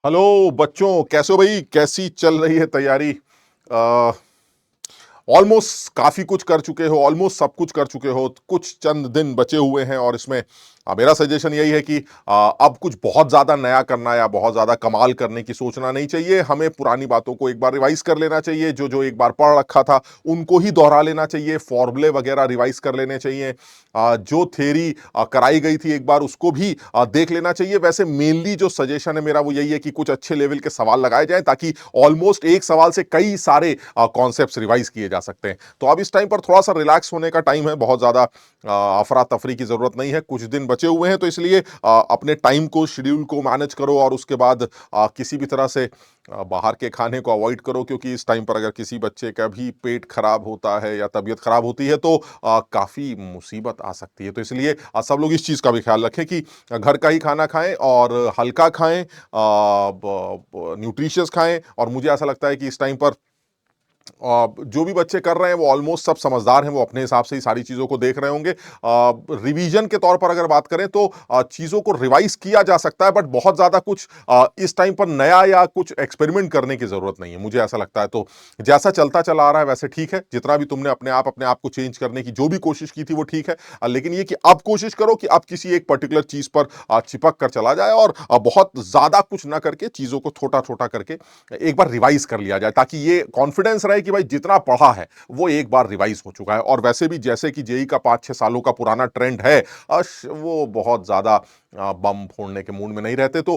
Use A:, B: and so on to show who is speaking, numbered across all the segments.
A: Hello बच्चों, कैसे हो भाई? कैसी चल रही है तैयारी? ऑलमोस्ट काफी कुछ कर चुके हो, ऑलमोस्ट सब कुछ कर चुके हो, कुछ चंद दिन बचे हुए हैं और इसमें मेरा सजेशन यही है कि अब कुछ बहुत ज्यादा नया करना या बहुत ज्यादा कमाल करने की सोचना नहीं चाहिए। हमें पुरानी बातों को एक बार रिवाइज कर लेना चाहिए, जो जो एक बार पढ़ रखा था उनको ही दोहरा लेना चाहिए, फॉर्मूले वगैरह रिवाइज कर लेने चाहिए। जो थ्योरी कराई गई थी एक बार उसको भी देख लेना चाहिए। वैसे मेनली जो सजेशन है मेरा वो यही है कि कुछ अच्छे लेवल के सवाल लगाए जाएं ताकि ऑलमोस्ट एक सवाल से कई सारे कॉन्सेप्ट्स रिवाइज किए जा सकते हैं। तो अब इस टाइम पर थोड़ा सा रिलैक्स होने का टाइम है, बहुत ज्यादा अफरा तफरी की जरूरत नहीं है, कुछ दिन बचे हुए हैं। तो इसलिए अपने टाइम को, शेड्यूल को मैनेज करो और उसके बाद किसी भी तरह से बाहर के खाने को अवॉइड करो, क्योंकि इस टाइम पर अगर किसी बच्चे का भी पेट खराब होता है या तबीयत खराब होती है तो काफी मुसीबत आ सकती है। तो इसलिए सब लोग इस चीज का भी ख्याल रखें कि घर का ही खाना खाएं और हल्का खाएं, न्यूट्रिशियस खाएं। और मुझे ऐसा लगता है कि इस टाइम पर जो भी बच्चे कर रहे हैं वो ऑलमोस्ट सब समझदार हैं, वो अपने हिसाब से ही सारी चीजों को देख रहे होंगे। रिवीजन के तौर पर अगर बात करें तो चीजों को रिवाइज किया जा सकता है, बट बहुत ज्यादा कुछ इस टाइम पर नया या कुछ एक्सपेरिमेंट करने की जरूरत नहीं है, मुझे ऐसा लगता है। तो जैसा चलता चला आ रहा है वैसे ठीक है, जितना भी तुमने अपने आप को चेंज करने की जो भी कोशिश की थी वो ठीक है। लेकिन ये कि अब कोशिश करो कि अब किसी एक पर्टिकुलर चीज पर चिपक कर चला जाए और बहुत ज्यादा कुछ ना करके चीजों को छोटा छोटा करके एक बार रिवाइज कर लिया जाए, ताकि ये कॉन्फिडेंस रहे कि भाई जितना पढ़ा है वो एक बार रिवाइज हो चुका है। और वैसे भी जैसे कि जेई का 5-6 सालों का पुराना ट्रेंड है, वो बहुत ज्यादा बम फोड़ने के मूड में नहीं रहते। तो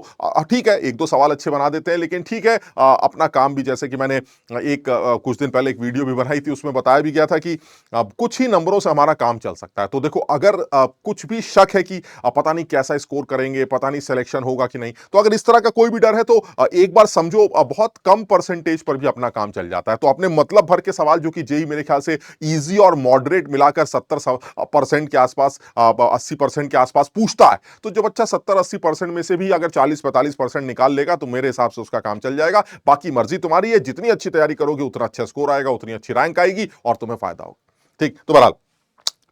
A: ठीक है, एक दो सवाल अच्छे बना देते हैं, लेकिन ठीक है, अपना काम भी, जैसे कि मैंने कुछ दिन पहले एक वीडियो भी बनाई थी, उसमें बताया भी गया था कि कुछ ही नंबरों से हमारा काम चल सकता है। तो देखो, अगर कुछ भी शक है कि पता नहीं कैसा स्कोर करेंगे, पता नहीं सिलेक्शन होगा कि नहीं, तो अगर इस तरह का कोई भी डर है तो एक बार समझो, बहुत कम परसेंटेज पर भी अपना काम चल जाता है। तो अपने मतलब भर के सवाल, जो कि जेई मेरे ख्याल से इजी और मॉडरेट मिलाकर 70% के आसपास, 80% के आसपास पूछता है, तो जो बच्चा 70-80% में से भी अगर 40-45% निकाल लेगा तो मेरे हिसाब से उसका काम चल जाएगा। बाकी मर्जी तुम्हारी है, जितनी अच्छी तैयारी करोगे उतना अच्छा स्कोर आएगा, उतनी अच्छी रैंक आएगी और तुम्हें फायदा होगा। ठीक, तो बहरहाल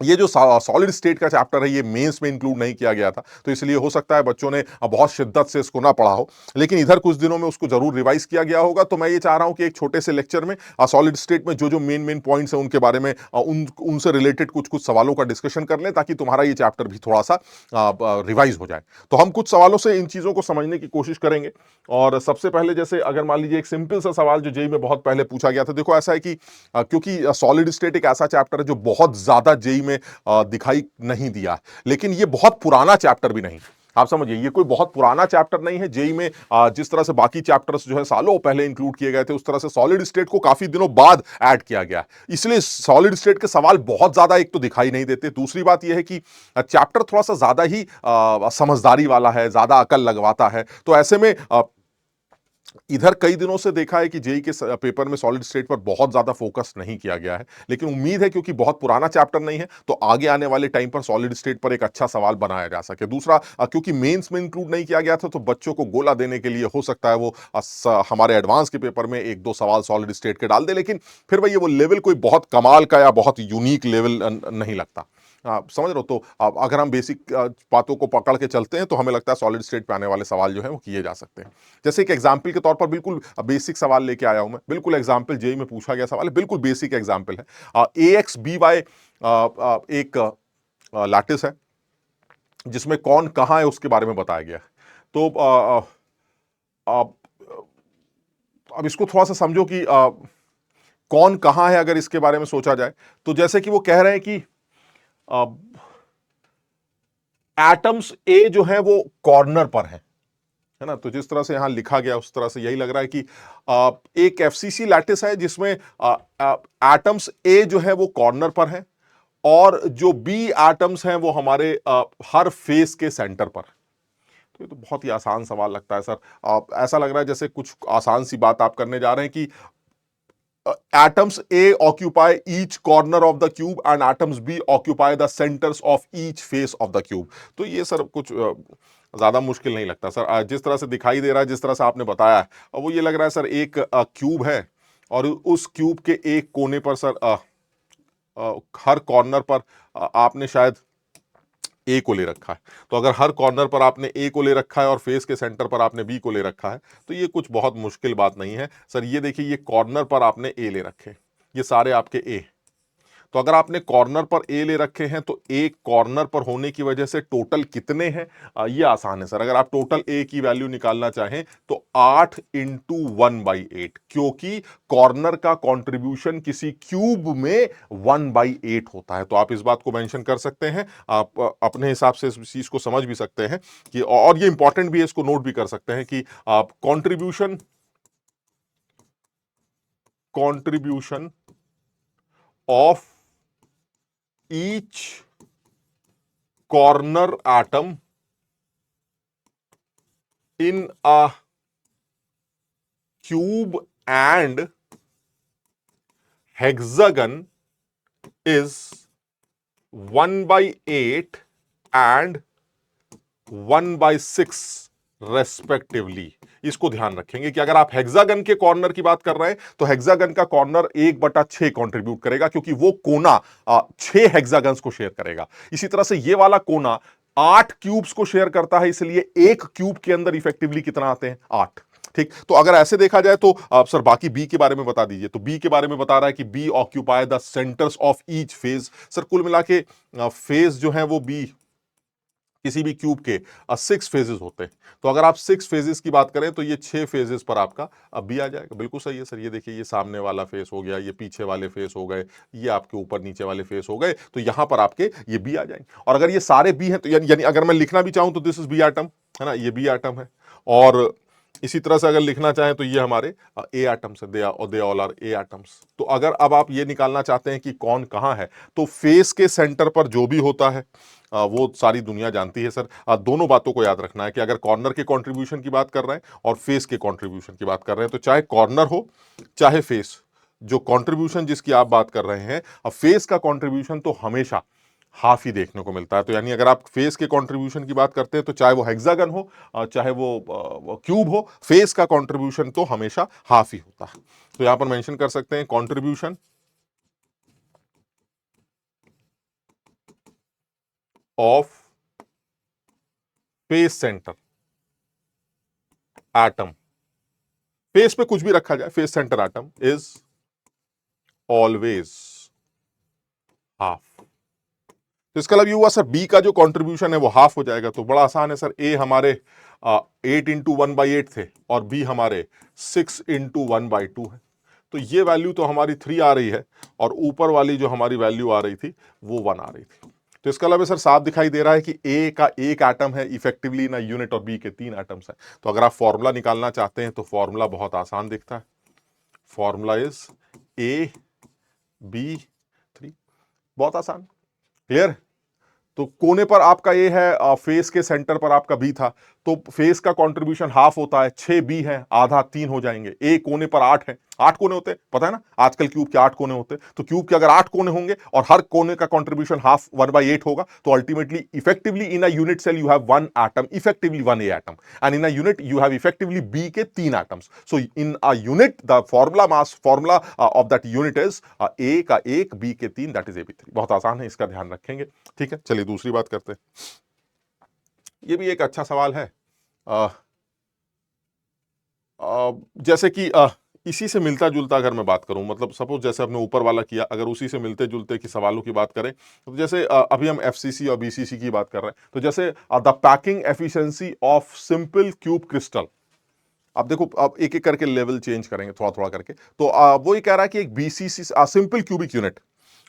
A: ये जो सॉलिड स्टेट का चैप्टर है ये मेंस में इंक्लूड नहीं किया गया था, तो इसलिए हो सकता है बच्चों ने बहुत शिद्दत से इसको ना पढ़ा हो, लेकिन इधर कुछ दिनों में उसको जरूर रिवाइज किया गया होगा। तो मैं ये चाह रहा हूं कि एक छोटे से लेक्चर में सॉलिड स्टेट में जो जो मेन मेन पॉइंट्स हैं उनके बारे में, उनसे रिलेटेड कुछ कुछ सवालों का डिस्कशन कर लें, ताकि तुम्हारा ये चैप्टर भी थोड़ा सा रिवाइज हो जाए। तो हम कुछ सवालों से इन चीजों को समझने की कोशिश करेंगे। और सबसे पहले, जैसे अगर मान लीजिए एक सिंपल सा सवाल जो जेई में बहुत पहले पूछा गया था, देखो ऐसा है कि क्योंकि सॉलिड स्टेट एक ऐसा चैप्टर है जो बहुत ज्यादा जेई में दिखाई नहीं दिया, लेकिन ये बहुत पुराना चैप्टर भी नहीं। आप समझिए, ये कोई बहुत पुराना चैप्टर नहीं है। जेई में जिस तरह से बाकी चैप्टर्स जो है सालों पहले इंक्लूड किए गए थे, उस तरह से सॉलिड स्टेट को काफी दिनों बाद ऐड किया गया। इसलिए सॉलिड स्टेट के सवाल बहुत ज्यादा एक तो दिखाई नहीं देते, दूसरी बात यह है कि चैप्टर थोड़ा सा ज्यादा ही समझदारी वाला है, ज्यादा अकल लगवाता है। तो ऐसे में इधर कई दिनों से देखा है कि जेई के पेपर में सॉलिड स्टेट पर बहुत ज्यादा फोकस नहीं किया गया है, लेकिन उम्मीद है क्योंकि बहुत पुराना चैप्टर नहीं है तो आगे आने वाले टाइम पर सॉलिड स्टेट पर एक अच्छा सवाल बनाया जा सके। दूसरा, क्योंकि मेंस में इंक्लूड नहीं किया गया था तो बच्चों को गोला देने के लिए हो सकता है वो हमारे एडवांस के पेपर में एक दो सवाल सॉलिड स्टेट के डाल दे, लेकिन फिर वही वो लेवल कोई बहुत कमाल का या बहुत यूनिक लेवल नहीं लगता। समझ रहे हो? तो अगर हम बेसिक बातों को पकड़ के चलते हैं तो हमें लगता है सॉलिड स्टेट पे आने वाले सवाल जो है वो किए जा सकते हैं। जैसे एक एग्जाम्पल के तौर पर बिल्कुल बेसिक सवाल लेके आया हूं मैं, बिल्कुल एग्जाम्पल जेई में पूछा गया सवाल है, बिल्कुल बेसिक एग्जाम्पल है। ए एक्स बी वाई एक लैटिस है जिसमें कौन कहाँ है उसके बारे में बताया गया है। तो अब अब इसको थोड़ा सा समझो कि कौन कहाँ है, अगर इसके बारे में सोचा जाए तो जैसे कि वो कह रहे हैं कि एटम्स ए जो है वो कॉर्नर पर है ना। तो जिस तरह से यहां लिखा गया उस तरह से यही लग रहा है कि एक एफसीसी लैटिस है जिसमें एटम्स ए जो है वो कॉर्नर पर है और जो बी एटम्स हैं वो हमारे हर फेस के सेंटर पर। तो ये तो बहुत ही आसान सवाल लगता है सर। ऐसा लग रहा है जैसे कुछ आसान सी बात आप करने जा रहे हैं कि atoms A occupy each corner of the cube and atoms B occupy the centers of each face of the cube। तो ये सर कुछ ज्यादा मुश्किल नहीं लगता सर। जिस तरह से दिखाई दे रहा है, जिस तरह से आपने बताया है, वो ये लग रहा है सर एक क्यूब है और उस क्यूब के एक कोने पर सर हर कॉर्नर पर आपने शायद ए को ले रखा है। तो अगर हर कॉर्नर पर आपने ए को ले रखा है और फेस के सेंटर पर आपने बी को ले रखा है तो ये कुछ बहुत मुश्किल बात नहीं है सर। ये देखिए, ये कॉर्नर पर आपने ए ले रखे, ये सारे आपके ए। तो अगर आपने कॉर्नर पर ए ले रखे हैं तो एक कॉर्नर पर होने की वजह से टोटल कितने हैं, ये आसान है सर। अगर आप टोटल ए की वैल्यू निकालना चाहें तो 8 इंटू 1/8, क्योंकि कॉर्नर का कंट्रीब्यूशन किसी क्यूब में 1/8 होता है। तो आप इस बात को मेंशन कर सकते हैं, आप अपने हिसाब से इस चीज को समझ भी सकते हैं कि, और ये इंपॉर्टेंट भी है, इसको नोट भी कर सकते हैं कि आप contribution of each corner atom in a cube and hexagon is 1/8 and 1/6 respectively. इसको ध्यान रखेंगे कि अगर आप हेक्सागन के कॉर्नर की बात कर रहे हैं तो हेक्सागन का कॉर्नर 1/6 कंट्रीब्यूट करेगा, क्योंकि वो कोना 6 हेक्सागन्स को शेयर करेगा। इसी तरह से ये वाला कोना 8 क्यूब्स को शेयर करता है, इसलिए एक क्यूब के अंदर इफेक्टिवली कितना आते हैं, 8। ठीक, तो अगर ऐसे देखा जाए तो सर बाकी बी के बारे में बता दीजिए। तो बी के बारे में बता रहा है कि B occupy the centers of each face. Sir कुल मिला के फेज जो है वो बी किसी भी क्यूब के 6 फेजेस होते हैं। तो अगर आप 6 फेजेस की बात करें तो ये 6 फेजेस पर आपका बी आ जाएगा। बिल्कुल सही है सर। ये देखिए, ये सामने वाला फेस हो गया, ये पीछे वाले फेस हो गए, ये आपके ऊपर नीचे वाले फेस हो गए, तो यहां पर आपके ये बी आ जाएंगे। और अगर ये सारे बी हैं तो यानी अगर मैं लिखना भी चाहूं तो दिस इज बी एटम, है ना, ये बी एटम है। और इसी तरह से अगर लिखना चाहें तो ये हमारे ए एटम्स है, they all are A atoms. तो अगर अब आप ये निकालना चाहते हैं कि कौन कहां है, तो फेस के सेंटर पर जो भी होता है वो सारी दुनिया जानती है सर। दोनों बातों को याद रखना है कि अगर कॉर्नर के कंट्रीब्यूशन की बात कर रहे हैं और फेस के कंट्रीब्यूशन की बात कर रहे हैं, तो चाहे कॉर्नर हो चाहे फेस, जो कंट्रीब्यूशन जिसकी आप बात कर रहे हैं, अब फेस का कंट्रीब्यूशन तो हमेशा हाफ ही देखने को मिलता है। तो यानी अगर आप फेस के कंट्रीब्यूशन की बात करते हैं तो चाहे वो हेक्सागन हो चाहे वो क्यूब हो, फेस का कंट्रीब्यूशन तो हमेशा हाफ ही होता है। तो यहां पर मेंशन कर सकते हैं contribution of face centre atom, face पे कुछ भी रखा जाए, face centre atom is always half. तो इसका मतलब ये हुआ सर बी का जो कंट्रीब्यूशन है वो हाफ हो जाएगा। तो बड़ा आसान है सर, ए हमारे 8 इंटू 1/8 थे और बी हमारे 6 इंटू 1/2 है। तो ये वैल्यू तो हमारी 3 आ रही है और ऊपर वाली जो हमारी वैल्यू आ रही थी वो 1 आ रही थी। तो इसका मतलब सर साफ दिखाई दे रहा है कि ए का एक एटम है इफेक्टिवली इन यूनिट और बी के 3 एटम्स हैं। तो अगर आप फॉर्मूला निकालना चाहते हैं तो फॉर्मूला बहुत आसान दिखता है। फॉर्मूला इज AB3, बहुत आसान, क्लियर। तो कोने पर आपका ए है, फेस के सेंटर पर आपका बी था, तो फेस का कंट्रीब्यूशन हाफ होता है, 6 बी है, आधा 3 हो जाएंगे। ए कोने पर 8 है, 8 कोने होते हैं, पता है ना, आजकल क्यूब के 8 कोने होते हैं। तो क्यूब के अगर 8 कोने होंगे और हर कोने का कंट्रीब्यूशन हाफ 1/8 होगा, तो ultimately effectively in a unit cell you have 1 atom, effectively 1 A atom, and in a unit you have effectively B के 3 atoms. So in a unit the formula of that unit is A का 1 B के 3, that is AB3। बहुत आसान है, इसका ध्यान रखेंगे। ठीक है, चलिए दूसरी बात करते हैं। ये भी एक अच्छा सवाल है। जैसे कि इसी से मिलता जुलता अगर मैं बात करूं, मतलब सपोज जैसे हमने ऊपर वाला किया, अगर उसी से मिलते जुलते की सवालों की बात करें तो जैसे अभी हम FCC और BCC की बात कर रहे हैं, तो जैसे the packing efficiency of simple cube crystal. अब देखो, अब एक एक करके लेवल चेंज करेंगे थोड़ा थोड़ा करके। तो वो ये कह रहा है कि एक BCC सिंपल क्यूबिक यूनिट,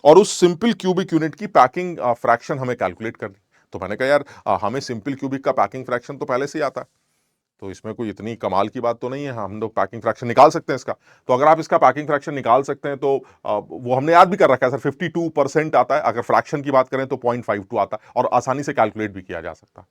A: और उस सिंपल क्यूबिक यूनिट की पैकिंग फ्रैक्शन हमें कैलकुलेट करनी। तो मैंने कहा यार हमें सिंपल क्यूबिक का पैकिंग फ्रैक्शन तो पहले से ही आता है, तो इसमें कोई इतनी कमाल की बात तो नहीं है, हम लोग पैकिंग फ्रैक्शन निकाल सकते हैं इसका। तो अगर आप इसका पैकिंग फ्रैक्शन निकाल सकते हैं तो वो हमने याद भी कर रखा है सर, 52% आता है। अगर फ्रैक्शन की बात करें तो 0.52 आता है और आसानी से कैलकुलेट भी किया जा सकता है।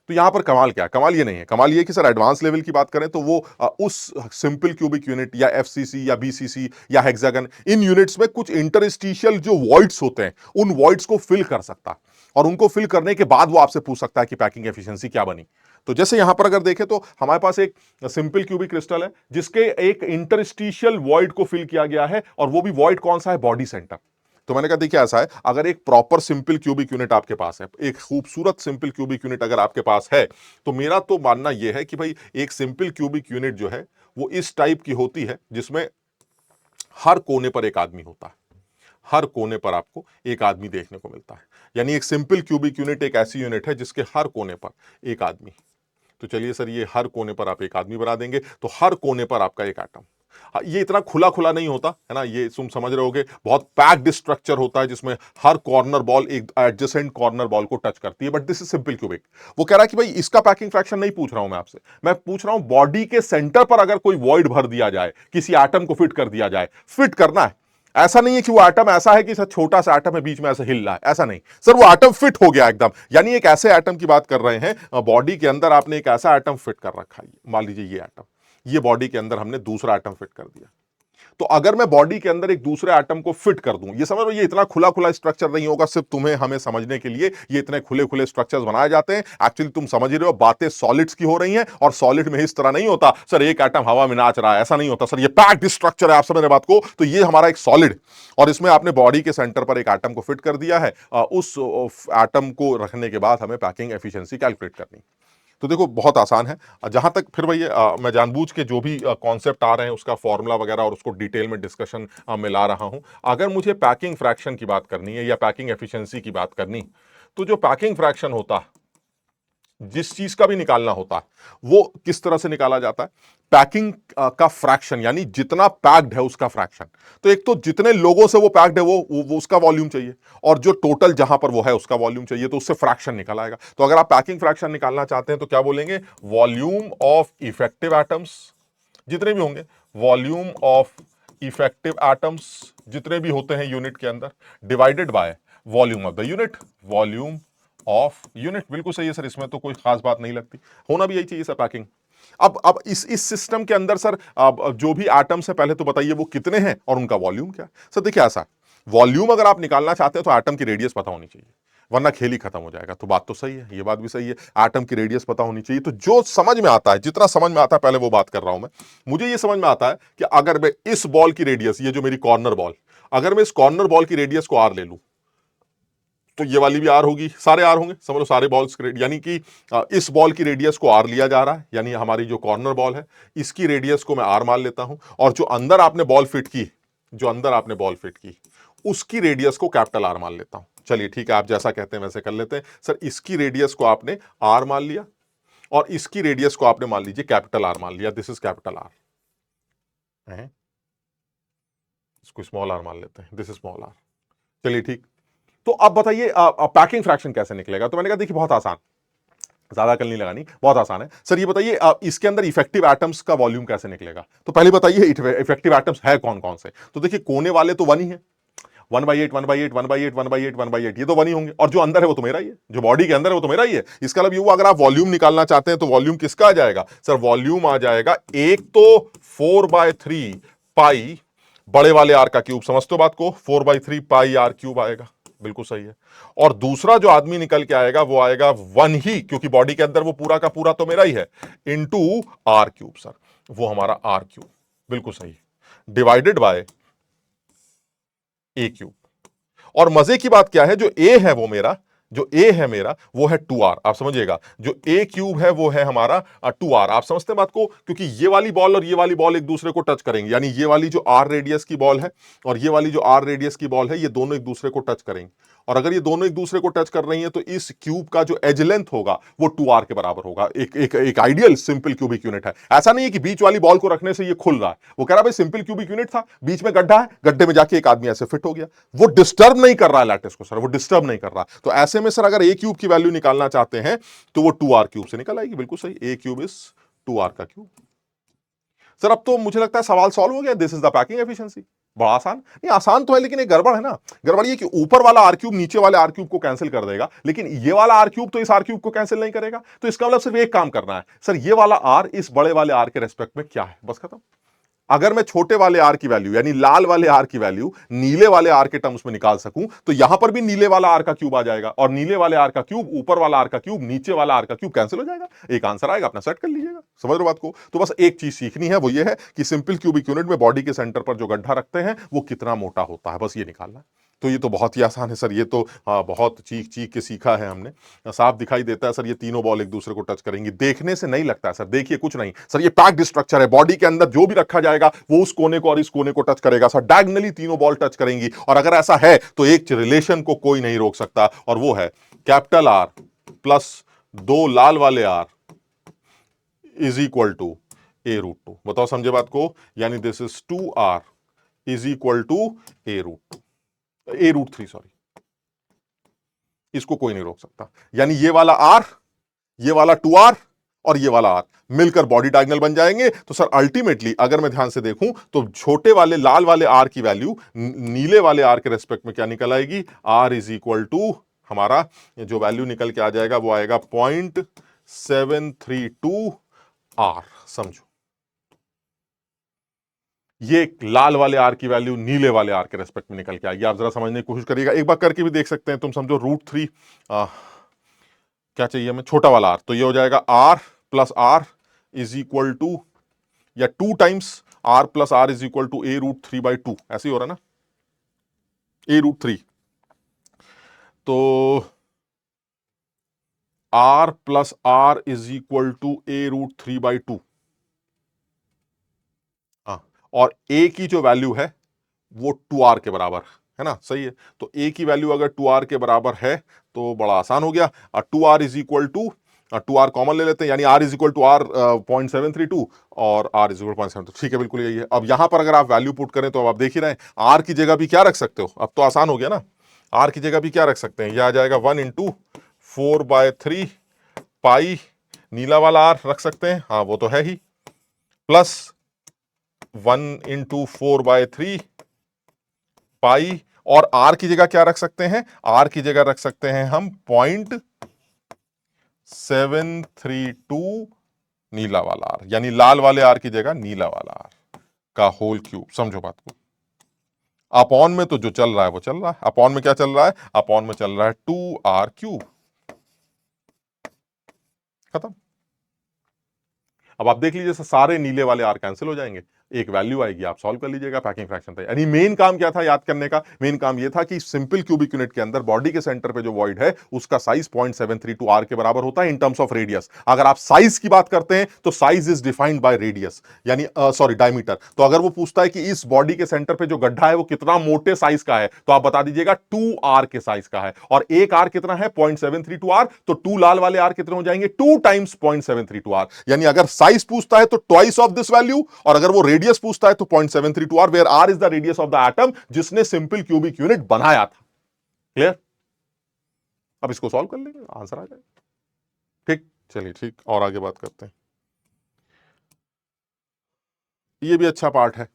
A: तो यहां पर कमाल क्या है? कमाल ये नहीं है, कमाल ये है कि सर एडवांस लेवल की बात करें तो वो उस सिंपल क्यूबिक यूनिट या FCC या BCC या हेक्सागन, इन यूनिट्स में कुछ इंटरस्टिशियल जो वॉइड्स होते हैं, उन वॉइड्स को फिल कर सकता है, और उनको फिल करने के बाद वो आपसे पूछ सकता है कि पैकिंग एफिशिएंसी क्या बनी। तो जैसे यहां पर अगर देखें तो हमारे पास एक सिंपल क्यूबिक क्रिस्टल है जिसके एक इंटरस्टिशियल वॉइड को फिल किया गया है, और वो भी वॉइड कौन सा है? Body centre. तो मैंने कहा देखिए ऐसा है, अगर एक प्रॉपर सिंपल क्यूबिक यूनिट आपके पास है, एक खूबसूरत सिंपल क्यूबिक यूनिट अगर आपके पास है, तो मेरा तो मानना यह है कि भाई एक सिंपल क्यूबिक यूनिट जो है वो इस टाइप की होती है जिसमें हर कोने पर एक आदमी होता है। हर कोने पर आपको एक आदमी देखने को मिलता है। यानी एक सिंपल क्यूबिक यूनिट एक ऐसी यूनिट है जिसके हर कोने पर एक आदमी। तो चलिए सर, ये हर कोने पर आप एक आदमी बना देंगे, तो हर कोने पर आपका एक एटम। ये इतना खुला खुला नहीं होता है ना, ये तुम समझ रहे होगे, बहुत पैक्ड स्ट्रक्चर होता है जिसमें हर कॉर्नर बॉल एक एडजेसेंट कॉर्नर बॉल को टच करती है। But this is simple cubic. वो कह रहा है कि भाई इसका पैकिंग फ्रैक्शन नहीं पूछ रहा हूं मैं आपसे, मैं पूछ रहा हूं बॉडी के सेंटर पर अगर कोई वॉइड भर दिया जाए, किसी एटम को फिट कर दिया जाए, फिट करना है। ऐसा नहीं है कि वो एटम ऐसा है कि सर छोटा सा एटम है बीच में ऐसे हिल रहा है, ऐसा नहीं सर, वो एटम फिट हो गया एकदम। यानी एक ऐसे एटम की बात कर रहे हैं, बॉडी के अंदर आपने एक ऐसा एटम फिट कर रखा है। मान लीजिए ये एटम, ये बॉडी के अंदर हमने दूसरा एटम फिट कर दिया। तो अगर मैं बॉडी के अंदर एक दूसरे एटम को फिट कर दूं, ये समझ लो, ये इतना खुला खुला स्ट्रक्चर नहीं होगा सिर्फ तुम्हें हमें समझने के लिए, ये इतने खुले खुले स्ट्रक्चर्स बनाए जाते हैं। एक्चुअली तुम समझ ही रहे हो, बातें सॉलिड्स की हो रही हैं, और सॉलिड में इस तरह नहीं होता सर एक एटम हवा में नाच रहा है, ऐसा नहीं होता सर, ये पैक्ड स्ट्रक्चर है। आप समझ रहे बात को? तो ये हमारा एक सॉलिड, और इसमें आपने बॉडी के सेंटर पर एक एटम को फिट कर दिया है। उस एटम को रखने के बाद हमें पैकिंग एफिशिएंसी कैलकुलेट करनी। तो देखो बहुत आसान है। जहां तक फिर भाई मैं जानबूझ के जो भी कॉन्सेप्ट आ रहे हैं उसका फॉर्मूला वगैरह और उसको डिटेल में डिस्कशन में ला रहा हूं। अगर मुझे पैकिंग फ्रैक्शन की बात करनी है या पैकिंग एफिशिएंसी की बात करनी, तो जो पैकिंग फ्रैक्शन होता है, जिस चीज का भी निकालना होता है, वो किस तरह से निकाला जाता है? पैकिंग का फ्रैक्शन, यानी जितना पैक्ड है उसका फ्रैक्शन। तो एक तो जितने लोगों से वो पैक्ड है वो उसका वॉल्यूम चाहिए, और जो टोटल जहां पर वो है उसका वॉल्यूम चाहिए, तो उससे फ्रैक्शन निकल आएगा। तो अगर आप पैकिंग फ्रैक्शन निकालना चाहते हैं तो क्या बोलेंगे? वॉल्यूम ऑफ इफेक्टिव एटम्स, जितने भी होंगे, वॉल्यूम ऑफ इफेक्टिव एटम्स जितने भी होते हैं यूनिट के अंदर, divided by volume of the unit, volume of unit. बिल्कुल सही है सर, इसमें तो कोई खास बात नहीं लगती, होना भी यही चाहिए सर पैकिंग। अब इस सिस्टम के अंदर सर अब जो भी एटम्स है, पहले तो बताइए वो कितने हैं और उनका वॉल्यूम क्या है। सर देखिए ऐसा, वॉल्यूम अगर आप निकालना चाहते हैं तो एटम की रेडियस पता होनी चाहिए, वरना खेल ही खत्म हो जाएगा। तो बात तो सही है, ये बात भी सही है, एटम की रेडियस पता होनी चाहिए। तो जो समझ में आता है, जितना समझ में आता है पहले वो बात कर रहा हूं मैं। मुझे ये समझ में आता है कि अगर मैं इस बॉल की रेडियस, ये जो मेरी कॉर्नर बॉल, अगर मैं इस कॉर्नर बॉल की रेडियस को आर ले लूं, तो ये वाली भी आर होगी, सारे आर होंगे, समझ लो सारे बॉल्स, यानी कि इस बॉल की रेडियस को आर लिया जा रहा है, यानी हमारी जो कॉर्नर बॉल है इसकी रेडियस को मैं आर मान लेता हूं, और जो अंदर आपने बॉल फिट की, जो अंदर आपने बॉल फिट की उसकी रेडियस को कैपिटल आर मान लेता हूं। चलिए ठीक है, आप जैसा कहते हैं वैसे कर लेते हैं। सर इसकी रेडियस को आपने आर मान लिया, और इसकी रेडियस को आपने मान लीजिए कैपिटल आर मान लिया, दिस इज कैपिटल आर, इसको स्मॉल आर मान लेते हैं, दिस इज स्मॉल आर। चलिए ठीक, तो अब बताइए पैकिंग फ्रैक्शन कैसे निकलेगा? तो मैंने कहा देखिए बहुत आसान, ज्यादा कल नहीं लगानी, बहुत आसान है। सर ये बताइए इसके अंदर इफेक्टिव एटम्स का वॉल्यूम कैसे निकलेगा? तो पहले बताइए इफेक्टिव एटम्स है कौन कौन से? तो देखिए कोने वाले तो 1 ही है, 1/8 1/8 1/8 1/8 1/8, ये तो 1 ही होंगे, और जो अंदर है वो तो मेरा ही है, जो बॉडी के अंदर है वो तो मेरा ही है। इसका मतलब ये हुआ अगर आप वॉल्यूम निकालना चाहते हैं तो वॉल्यूम किसका आ जाएगा? सर वॉल्यूम आ जाएगा एक तो 4/3 पाई बड़े वाले आर का क्यूब, समझते हो बात को, 4/3 पाई आर क्यूब आएगा, बिल्कुल सही है। और दूसरा जो आदमी निकल के आएगा वो आएगा 1 ही, क्योंकि बॉडी के अंदर वो पूरा का पूरा तो मेरा ही है, इनटू आर क्यूब, सर वो हमारा आर क्यूब, बिल्कुल सही, डिवाइडेड बाय ए क्यूब। और मजे की बात क्या है, जो ए है वो मेरा, जो ए है मेरा वो है 2r, आप समझिएगा, जो ए क्यूब है वो है हमारा 2r। आप समझते हैं बात को? क्योंकि ये वाली बॉल और ये वाली बॉल एक दूसरे को टच करेंगे, यानी ये वाली जो r रेडियस की बॉल है और ये वाली जो r रेडियस की बॉल है, ये दोनों एक दूसरे को टच करेंगे। और अगर ये दोनों एक दूसरे को टच कर रही हैं तो इस क्यूब का जो एज लेंथ होगा वो 2r के बराबर होगा। एक आइडियल सिंपल क्यूबिक यूनिट है। ऐसा नहीं है कि बीच वाली बॉल को रखने से ये खुल रहा है, वो कह रहा है भाई सिंपल क्यूबिक यूनिट था, बीच में गड्ढा है, गड्ढे में जाके एक आदमी ऐसे फिट हो गया, वो डिस्टर्ब नहीं कर रहा है लैटिस को, सर वो डिस्टर्ब नहीं कर रहा। तो ऐसे में सर अगर ए क्यूब की वैल्यू निकालना चाहते हैं तो वो 2r क्यूब से निकल आएगी, बिल्कुल सही, ए क्यूब इज 2r का क्यूब। सर अब तो मुझे लगता है सवाल सॉल्व हो गया, this is the packing efficiency. बड़ा आसान नहीं, आसान तो है लेकिन एक गड़बड़ है ना। गड़बड़ ये कि ऊपर वाला आर क्यूब नीचे वाले आर क्यूब को कैंसिल कर देगा, लेकिन ये वाला आर क्यूब तो इस आर क्यूब को कैंसिल नहीं करेगा। तो इसका मतलब सिर्फ एक काम करना है, सर ये वाला आर इस बड़े वाले आर के रेस्पेक्ट में क्या है, बस खत्म। अगर मैं छोटे वाले आर की वैल्यू यानी लाल वाले आर की वैल्यू नीले वाले आर के टर्म्स में निकाल सकूं, तो यहां पर भी नीले वाला आर का क्यूब आ जाएगा, और नीले वाले आर का क्यूब ऊपर वाला आर का क्यूब नीचे वाला आर का क्यूब कैंसिल हो जाएगा, एक आंसर आएगा, अपना सेट कर लीजिएगा। समझ रहे हो बात को? तो बस एक चीज सीखनी है, वो ये है कि सिंपल क्यूबिक यूनिट में बॉडी के सेंटर पर जो गड्ढा रखते हैं वो कितना मोटा होता है, बस ये निकालना है। तो ये तो बहुत ही आसान है सर, ये तो बहुत चीख चीख के सीखा है हमने। साफ दिखाई देता है सर, ये तीनों बॉल एक दूसरे को टच करेंगी। देखने से नहीं लगता है सर, देखिए कुछ नहीं सर, ये पैक्ड स्ट्रक्चर है। बॉडी के अंदर जो भी रखा जाएगा वो उस कोने को और इस कोने को टच करेगा सर, डायगोनली तीनों बॉल टच करेंगी। और अगर ऐसा है तो एक रिलेशन को कोई नहीं रोक सकता, और वो है कैपिटल आर प्लस 2 लाल वाले are is equal to a√2। बताओ समझे बात को? यानी this is 2r is equal to a√3, sorry, इसको कोई नहीं रोक सकता। यानी ये वाला r, ये वाला 2r और ये वाला r मिलकर बॉडी डायगोनल बन जाएंगे। तो सर अल्टीमेटली अगर मैं ध्यान से देखूं तो छोटे वाले लाल वाले r की वैल्यू नीले वाले r के रेस्पेक्ट में क्या निकल आएगी? r इज इक्वल टू, हमारा जो वैल्यू निकल के आ जाएगा वो आएगा 0.732 r। समझो, ये लाल वाले आर की वैल्यू नीले वाले आर के रेस्पेक्ट में निकल के आएगी। आप जरा समझने की कोशिश करिएगा, एक बार करके भी देख सकते हैं। तुम समझो √3 क्या चाहिए हमें? छोटा वाला आर, तो ये हो जाएगा r plus r is equal to, या 2 times r plus r is equal to a√3/2, ऐसे ही हो रहा ना, a√3। तो r plus r is equal to a√3/2। और a की जो वैल्यू है वो 2r के बराबर है ना, सही है। तो a की वैल्यू अगर 2r के बराबर है तो बड़ा आसान हो गया। 2r is equal to, 2r common ले लेते हैं, यानी r is equal to r 0.732 और r इज इक्वल 0.7। ठीक है, बिल्कुल यही है। अब यहां पर अगर आप वैल्यू पुट करें तो अब आप देख ही रहे हैं, r की जगह भी क्या रख सकते हो? अब तो आसान हो गया ना, r की जगह भी क्या रख सकते हैं? यह आ जाएगा 1 इंटू 4/3 पाई, नीला वाला r रख सकते हैं, हाँ वो तो है ही, प्लस 1 इंटू 4/3 पाई, और r की जगह क्या रख सकते हैं? r की जगह रख सकते हैं हम 0.732 नीला वाला r, यानी लाल वाले r की जगह नीला वाला r का होल क्यूब। समझो बात को। अपॉन में तो जो चल रहा है वो चल रहा है, अपॉन में क्या चल रहा है? अपॉन में चल रहा है 2r³। खत्म। अब आप देख लीजिए, सारे नीले वाले आर कैंसिल हो जाएंगे, एक वैल्यू आएगी, आप सॉल्व कर लीजिएगा, पैकिंग फ्रैक्शन था। यानी मेन काम क्या था याद करने का? मेन काम यह था कि सिंपल क्यूबिक यूनिट के अंदर बॉडी के सेंटर पे जो वॉइड है उसका साइज 0.732 आर के बराबर होता है इन टर्म्स ऑफ रेडियस। अगर आप साइज की बात करते हैं तो size is defined by radius, यानी सॉरी डायमीटर। तो अगर वो पूछता है कि इस बॉडी के सेंटर पे जो गड्ढा है वो कितना मोटे साइज का है, तो आप बता दीजिएगा 2r के साइज का है। और एक आर कितना है? 0.732 आर। तो 2 लाल वाले आर कितने हो जाएंगे? 2 टाइम्स 0.732 आर। यानी अगर साइज पूछता है तो ट्वाइस ऑफ दिस वैल्यू, और अगर वो रेडियस पूछता है तो 0.732 r, where r is the radius of the atom जिसने सिंपल क्यूबिक यूनिट बनाया था। क्लियर? अब इसको सॉल्व कर लेंगे, आंसर आ जाएगा। ठीक, चलिए ठीक, और आगे बात करते हैं। ये भी अच्छा पार्ट है।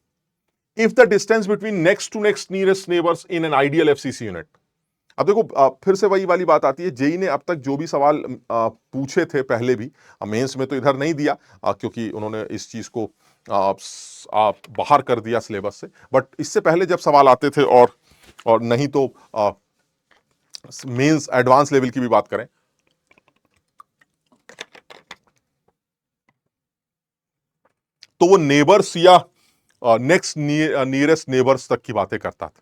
A: If the distance between next to next nearest neighbours in an ideal FCC unit. अब देखो, फिर से वही वाली बात आती है। जेई ने अब तक जो भी सवाल पूछे थे पहले भी, मेंस में तो इधर नहीं दिया क्योंकि उन्होंने इस चीज को बाहर कर दिया सिलेबस से। बट इससे पहले जब सवाल आते थे, और नहीं तो मेंस एडवांस लेवल की भी बात करें, तो वो नेबर्स या नेक्स्ट नियरेस्ट नेबर्स तक की बातें करता था।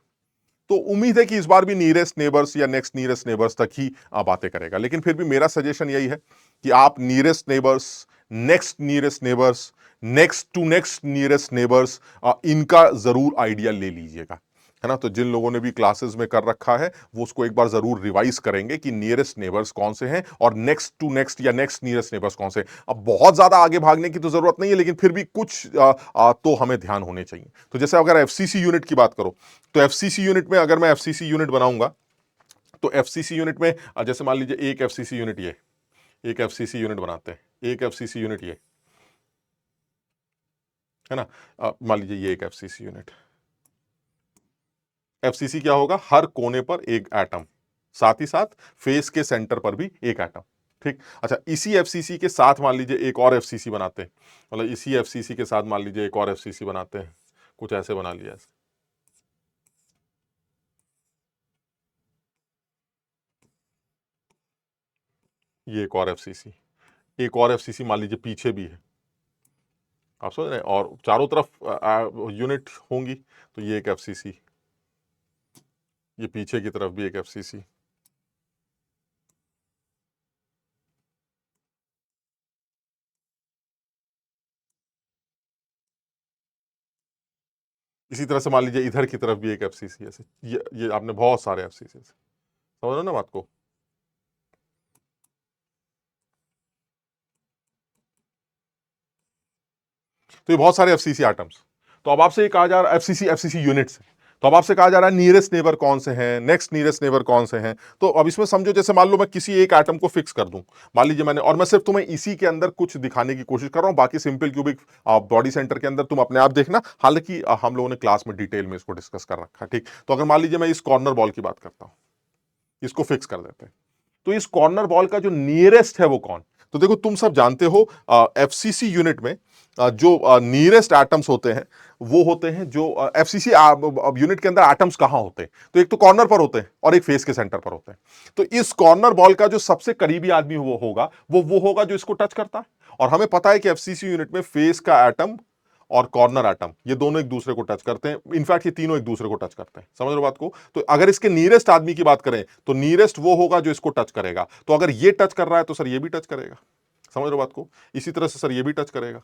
A: तो उम्मीद है कि इस बार भी नियरेस्ट नेबर्स या नेक्स्ट नियरेस्ट नेबर्स तक ही बातें करेगा। लेकिन फिर भी मेरा सजेशन यही है कि आप nearest neighbours, next nearest neighbours, next to next nearest neighbours, इनका जरूर आइडिया ले लीजिएगा, है ना। तो जिन लोगों ने भी क्लासेस में कर रखा है वो उसको एक बार जरूर रिवाइज करेंगे कि नियरेस्ट नेबर्स कौन से हैं और नेक्स्ट टू नेक्स्ट या नेक्स्ट नियरेस्ट नेबर्स कौन से। अब बहुत ज्यादा आगे भागने की तो जरूरत नहीं है, लेकिन फिर भी कुछ तो हमें ध्यान होने चाहिए। तो जैसे अगर एफसीसी यूनिट की बात करो, तो एफसीसी यूनिट में अगर मैं एफसीसी यूनिट बनाऊंगा, तो एफसीसी यूनिट में जैसे मान लीजिए एक एफसीसी यूनिट ये, एक एफसीसी यूनिट बनाते हैं, एक एफसीसी यूनिट ये, है ना। मान लीजिए ये एक एफसीसी यूनिट, एफसीसी क्या होगा? हर कोने पर एक एटम, साथ ही साथ फेस के सेंटर पर भी एक एटम। ठीक, अच्छा, इसी एफसीसी के साथ मान लीजिए एक और एफसीसी बनाते हैं, मतलब इसी एफसीसी के साथ मान लीजिए एक और एफसीसी बनाते हैं, कुछ ऐसे बना लिया ऐसे। ये एक और एफसीसी, एक और एफसीसी मान लीजिए पीछे भी है, आप समझ रहे हैं, और चारों तरफ यूनिट होंगी, तो ये एक एफसीसी, ये पीछे की तरफ भी एक एफसीसी, इसी तरह से मान लीजिए इधर की तरफ भी एक एफसीसी, ऐसे ये आपने बहुत सारे एफसीसी, समझ रहे हो ना बात को। तो ये बहुत सारे एफसीसी आइटम्स। तो अब आपसे कहा जा रहा है एफसीसी एफसीसी यूनिट्स, तो अब आपसे कहा जा रहा है नियरेस्ट नेबर कौन से हैं, नेक्स्ट नियरेस्ट नेबर कौन से हैं। तो अब इसमें समझो जैसे मान लो मैं किसी एक एटम को फिक्स कर दूं, मान लीजिए मैंने, और मैं सिर्फ तुम्हें इसी के अंदर कुछ दिखाने की कोशिश कर रहा हूं, बाकी सिंपल क्यूबिक बॉडी सेंटर के अंदर तुम अपने आप देखना, हालांकि हम लोगों ने क्लास में डिटेल में इसको डिस्कस कर रखा है, ठीक। तो अगर मान लीजिए मैं इस कॉर्नर बॉल की बात करता हूं, इसको फिक्स कर देते हैं, तो इस कॉर्नर बॉल का जो नियरेस्ट है वो कौन। तो देखो तुम सब जानते हो एफसीसी यूनिट में जो नियरेस्ट एटम्स होते हैं वो होते हैं, जो एफसीसी यूनिट के अंदर एटम्स कहां होते हैं, तो एक तो कॉर्नर पर होते हैं और एक फेस के सेंटर पर होते हैं। तो इस कॉर्नर बॉल का जो सबसे करीबी आदमी वो होगा, वो होगा जो इसको टच करता है। और हमें पता है कि एफसीसी यूनिट में फेस का एटम और कॉर्नर एटम ये दोनों एक दूसरे को टच करते हैं, इनफैक्ट ये तीनों एक दूसरे को टच करते हैं, समझ रहे हो बात को। तो अगर इसके नियरेस्ट आदमी की बात करें तो नियरेस्ट वो होगा जो इसको टच करेगा। तो अगर ये टच कर रहा है तो सर ये भी टच करेगा, समझ रहे हो बात को। इसी तरह से सर ये भी टच करेगा,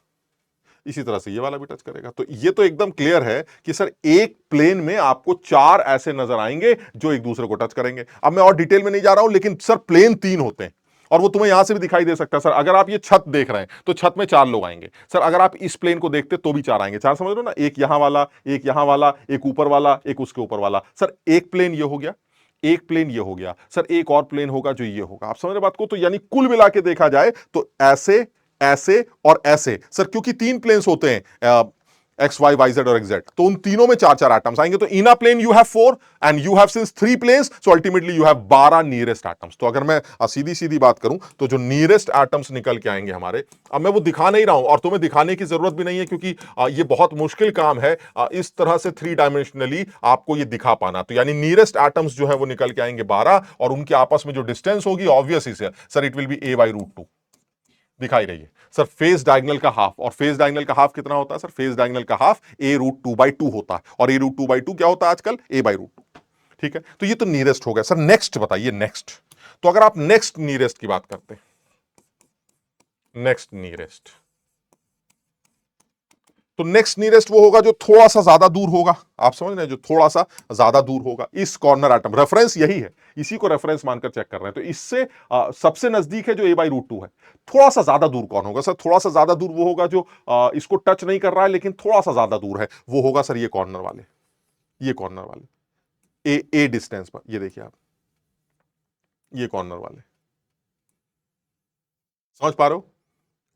A: इसी तरह से ये वाला भी टच करेगा। तो ये तो एकदम क्लियर है कि सर एक प्लेन में आपको चार ऐसे नजर आएंगे जो एक दूसरे को टच करेंगे। अब मैं और डिटेल में नहीं जा रहा हूं, लेकिन सर प्लेन तीन होते हैं और वो तुम्हें यहां से भी दिखाई दे सकता है। सर अगर आप ये छत देख रहे हैं तो छत में चार लोग आएंगे। सर अगर आप इस प्लेन को देखते तो भी चार आएंगे, चार समझ रहे हो ना, एक यहां वाला, एक यहां वाला, एक ऊपर वाला, एक उसके ऊपर वाला। सर एक प्लेन ये हो गया, एक प्लेन ये हो गया, सर एक और प्लेन होगा जो ये होगा। आप समझ रहे बात को। तो यानी कुल मिला के देखा जाए तो ऐसे, ऐसे और ऐसे, सर क्योंकि तीन प्लेन्स होते हैं एक्स वाई वाई जेड और एक्स जेड, तो उन तीनों में चार चार एटम्स आएंगे। तो in a plane you have four and you have since three planes, so ultimately you have 12 nearest atoms. तो अगर मैं सीधी सीधी बात करूं तो जो नियरेस्ट एटम्स निकल के आएंगे हमारे, अब मैं वो दिखा नहीं रहा हूं और तुम्हें दिखाने की जरूरत भी नहीं है, क्योंकि ये बहुत मुश्किल काम है इस तरह से थ्री डायमेंशनली आपको ये दिखा पाना। तो यानी नियरेस्ट एटम्स जो है वो निकल के आएंगे 12, और उनके आपस में जो डिस्टेंस होगी obvious he sir it will B a/√2 दिखाई रही है। सर फेस डायगोनल का हाफ, और फेस डायगोनल का हाफ कितना होता है सर, फेस डायगोनल का हाफ a√2/2 होता है, और a√2/2 क्या होता है आजकल, a/√2। ठीक है, तो ये तो नियरेस्ट हो गया। सर नेक्स्ट बताइए, नेक्स्ट। तो अगर आप नेक्स्ट नियरेस्ट की बात करते हैं, नेक्स्ट नियरेस्ट, तो नेक्स्ट नियरेस्ट वो होगा जो थोड़ा सा ज्यादा दूर होगा। आप समझ रहे हैं, जो थोड़ा सा ज्यादा दूर होगा इस कॉर्नर एटम, रेफरेंस यही है, इसी को रेफरेंस मानकर चेक कर रहे हैं। तो इससे सबसे नजदीक है जो a/√2 है। थोड़ा सा ज्यादा दूर कौन होगा सर, थोड़ा सा ज्यादा दूर वो होगा जो इसको टच नहीं कर रहा है लेकिन थोड़ा सा ज्यादा दूर है, वो होगा सर ये कॉर्नर वाले, ये कॉर्नर वाले ए डिस्टेंस पर, ये देखिए आप, ये कॉर्नर वाले, समझ पा रहे हो।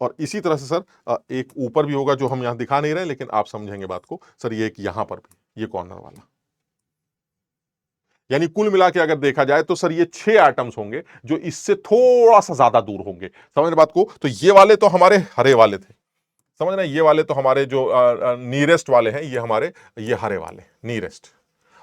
A: और इसी तरह से सर एक ऊपर भी होगा जो हम यहां दिखा नहीं रहे, लेकिन आप समझेंगे बात को। सर ये एक यहां पर भी, ये कॉर्नर वाला, यानी कुल मिला के अगर देखा जाए तो सर ये 6 एटम्स होंगे जो इससे थोड़ा सा ज्यादा दूर होंगे, समझ रहे बात को। तो ये वाले तो हमारे हरे वाले थे, समझ रहे, ये वाले तो हमारे जो नियरेस्ट वाले हैं, ये हमारे ये हरे वाले नियरेस्ट।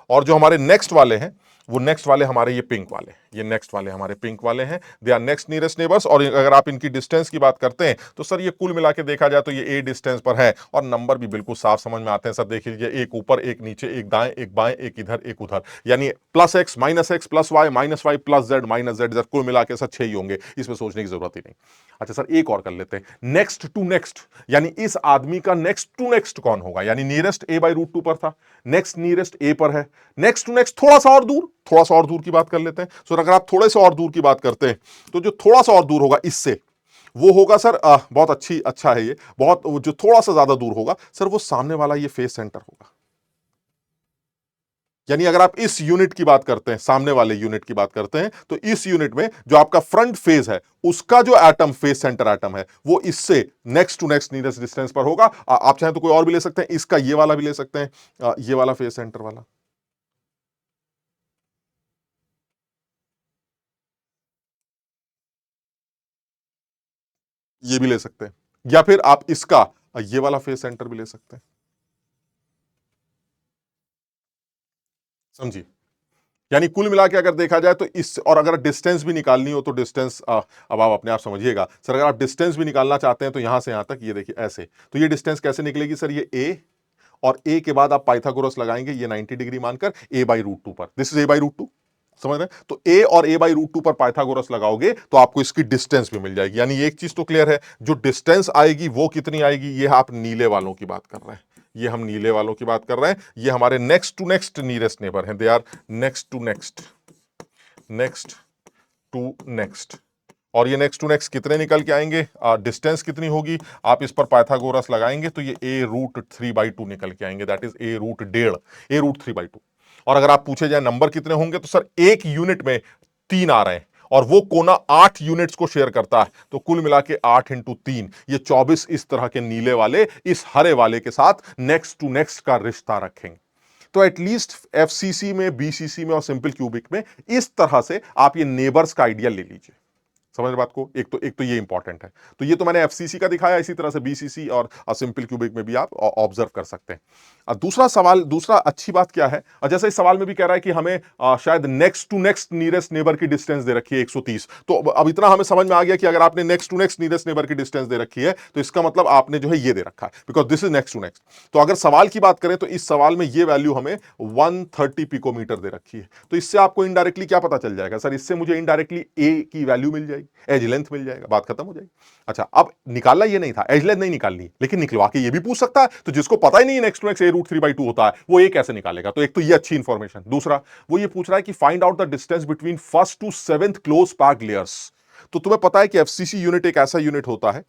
A: और जो हमारे नेक्स्ट वाले हैं, वो नेक्स्ट वाले हमारे ये पिंक वाले, ये नेक्स्ट वाले हमारे पिंक वाले हैं, they are next nearest neighbours. और अगर आप इनकी डिस्टेंस की बात करते हैं तो सर ये कुल मिला के देखा जाए तो ये ए डिस्टेंस पर है, और नंबर भी बिल्कुल साफ समझ में आते हैं सर। देख लीजिए, एक ऊपर, एक नीचे, एक दाएं, एक बाएं, एक इधर, एक उधर, यानी +x -x +y -y +z -z, कुल मिला के सर 6 ही होंगे, इसमें सोचने की जरूरत ही नहीं। अच्छा सर एक और कर लेते हैं, नेक्स्ट टू नेक्स्ट, यानी इस आदमी का नेक्स्ट टू नेक्स्ट कौन होगा। यानी नियरेस्ट a/√2 पर था, नेक्स्ट नियरेस्ट a पर है, नेक्स्ट टू नेक्स्ट थोड़ा सा और दूर, थोड़ा सा और दूर की बात कर लेते हैं। सो अगर आप थोड़े से और दूर की बात करते हैं तो जो थोड़ा सा और दूर होगा इससे, वो होगा सर बहुत अच्छा है ये, बहुत जो थोड़ा सा ज्यादा दूर होगा सर वो सामने वाला ये फेस सेंटर होगा। यानी अगर आप इस यूनिट की बात करते हैं, सामने वाले यूनिट की बात करते हैं, तो इस यूनिट में जो आपका फ्रंट फेज है उसका जो एटम, फेस सेंटर एटम है, वो इससे next to next nearest distance पर होगा। आप चाहें तो कोई और भी ले सकते हैं, इसका ये वाला भी ले सकते हैं, ये वाला फेस सेंटर वाला, ये भी ले सकते हैं, या फिर आप इसका ये वाला फेस सेंटर भी ले सकते हैं। समझिए, यानी कुल मिला के अगर देखा जाए तो इस, और अगर डिस्टेंस भी निकालनी हो तो डिस्टेंस अब आप अपने आप समझिएगा सर। अगर आप डिस्टेंस भी निकालना चाहते हैं तो यहां से यहां तक, ये देखिए ऐसे, तो ये डिस्टेंस कैसे निकलेगी सर, ये ए और ए के बाद आप पाइथागोरस लगाएंगे ये 90 डिग्री मानकर ए बाई रूट 2 पर, this is A by root 2, समझ रहे हैं? तो ए और ए बाई रूट 2 पर पाइथागोरस लगाओगे तो आपको इसकी डिस्टेंस भी मिल जाएगी। यानी एक चीज तो क्लियर है, जो डिस्टेंस आएगी वो कितनी आएगी, ये आप नीले वालों की बात कर रहे हैं, ये हम नीले वालों की बात कर रहे हैं, ये हमारे next to next nearest neighbour हैं, they are next to next, next to next. और ये नेक्स्ट टू नेक्स्ट कितने निकल के आएंगे, डिस्टेंस कितनी होगी, आप इस पर पाइथागोरस लगाएंगे तो ये ए रूट 3/2 निकल के आएंगे, that is A root 1.5, A root 3/2। और अगर आप पूछे जाए नंबर कितने होंगे तो सर एक यूनिट में 3 आ रहे हैं और वो कोना 8 यूनिट्स को शेयर करता है, तो कुल मिला के 8 इंटू 3 ये 24 इस तरह के नीले वाले इस हरे वाले के साथ नेक्स्ट टू नेक्स्ट का रिश्ता रखेंगे। तो एटलीस्ट एफसीसी में, बीसीसी में और सिंपल क्यूबिक में इस तरह से आप ये नेबर्स का आइडिया ले लीजिए। समझ बात को, एक तो ये इंपॉर्टेंट है। तो ये तो मैंने एफसीसी का दिखाया, इसी तरह से बीसीसी और सिंपल क्यूबिक में भी आप ऑब्जर्व कर सकते हैं। दूसरा सवाल, दूसरा अच्छी बात क्या है, जैसे इस सवाल में भी कह रहा है कि हमें शायद next to next nearest neighbour की डिस्टेंस दे रखी है 130। तो अब इतना हमें समझ में आ गया कि अगर आपने next to next nearest neighbour की डिस्टेंस दे रखी है तो इसका मतलब आपने जो है ये दे रखा है, because this is next to next. तो अगर सवाल की बात करें तो इस सवाल में ये वैल्यू हमें 130 पिकोमीटर दे रखी है। तो इससे आपको इनडायरेक्टली क्या पता चल जाएगा, सर इससे मुझे इनडायरेक्टली ए की वैल्यू मिल जाएगी, एज लेंथ मिल जाएगा, बात खत्म हो जाएगी। अच्छा, अब निकालना ये नहीं था, एज लेंथ नहीं निकालनी, लेकिन निकलवा के ये भी पूछ सकता है। तो जिसको पता ही नहीं next to next A root 3/2 होता है वो ए कैसे निकालेगा, तो एक तो ये अच्छी इंफॉर्मेशन। दूसरा वो ये पूछ रहा है कि find out the distance between first to seventh close packed layers. तो तुम्हें पता है कि एफसीसी यूनिट एक ऐसा यूनिट होता है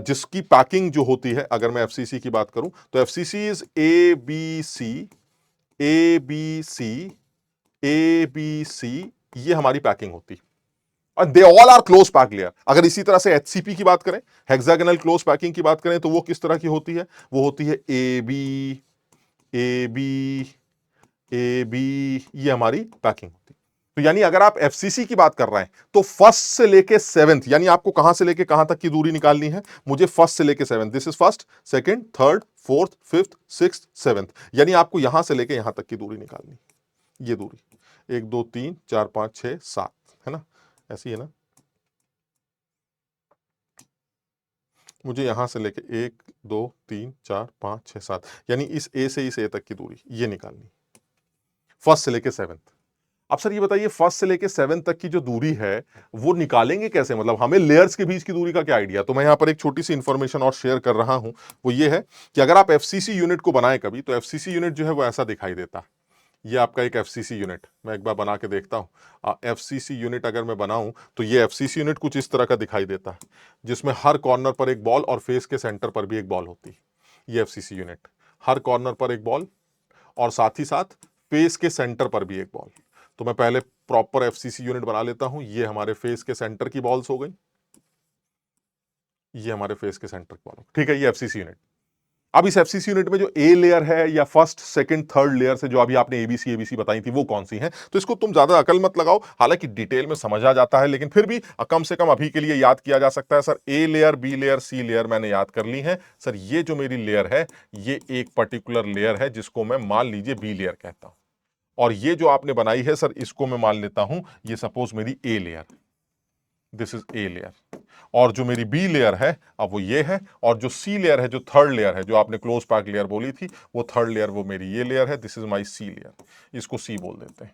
A: जिसकी पैकिंग जो होती है, अगर मैं एफसीसी की बात करूं तो FCC is A B C, A B C, A B C, ये हमारी पैकिंग होती है। और they all are close pack layer. अगर इसी तरह से एचसीपी की बात करें, हेक्सागोनल क्लोज पैकिंग की बात करें, तो वो किस तरह की होती है, वो होती है A B, A B, A B, ये हमारी पैकिंग होती है। तो यानी अगर आप एफसीसी की बात कर रहे हैं तो फर्स्ट से लेके सेवेंथ, यानी आपको कहां से लेके कहां तक की दूरी निकालनी है, मुझे फर्स्ट से लेके seventh, this is first, second, third, fourth, fifth, sixth, seventh, यानी आपको यहां से लेके यहां तक की दूरी निकालनी, ये दूरी 1 2 3 4 5 6 7 है ना, ऐसी है ना। मुझे यहां से लेके 1 2 3 4 5 6 7, यानी इस ए से इस ए तक की दूरी ये निकालनी, फर्स्ट से लेके सेवेंथ। अब सर ये बताइए, फर्स्ट से लेके सेवेंथ तक की जो दूरी है वो निकालेंगे कैसे, मतलब हमें लेयर्स के बीच की दूरी का क्या आइडिया। तो मैं यहां पर एक छोटी सी इंफॉर्मेशन और शेयर कर रहा हूं, वो ये है कि अगर आप एफसीसी यूनिट को बनाए कभी, तो एफसीसी यूनिट जो है वो ऐसा दिखाई देता है। ये आपका एक एफसीसी यूनिट, मैं एक बार बना के देखता हूँ। एफसीसी यूनिट अगर मैं बनाऊं तो ये एफसीसी यूनिट कुछ इस तरह का दिखाई देता है, जिसमें हर कॉर्नर पर एक बॉल और फेस के सेंटर पर भी एक बॉल होती है। ये एफसीसी यूनिट, हर कॉर्नर पर एक बॉल और साथ ही साथ फेस के सेंटर पर भी एक बॉल। तो मैं पहले प्रॉपर एफसीसी यूनिट बना लेता हूं। ये हमारे फेस के सेंटर की बॉल्स हो गई, ये हमारे फेस के सेंटर की बॉल, ठीक है, ये एफसीसी यूनिट। अब इस एफसीसी यूनिट में जो ए लेयर है या फर्स्ट सेकंड थर्ड लेयर से जो अभी आपने एबीसी बताई थी वो कौन सी है, तो इसको तुम ज्यादा अकल मत लगाओ, हालांकि डिटेल में समझा जाता है, लेकिन फिर भी कम से कम अभी के लिए याद किया जा सकता है। Sir A layer, B layer, C layer मैंने याद कर ली है। सर ये जो मेरी लेयर है ये एक पर्टिकुलर लेयर है जिसको मैं मान लीजिए बी लेयर कहता हूं, और ये जो आपने बनाई है सर इसको मैं मान लेता हूं ये सपोज मेरी a layer, this is a layer. और जो मेरी बी लेयर है अब वो ये है, और जो सी लेयर है, जो थर्ड लेयर है, जो आपने क्लोज पैक लेयर बोली थी, वो थर्ड लेयर वो मेरी ये लेयर है, this is my C layer, इसको सी बोल देते हैं।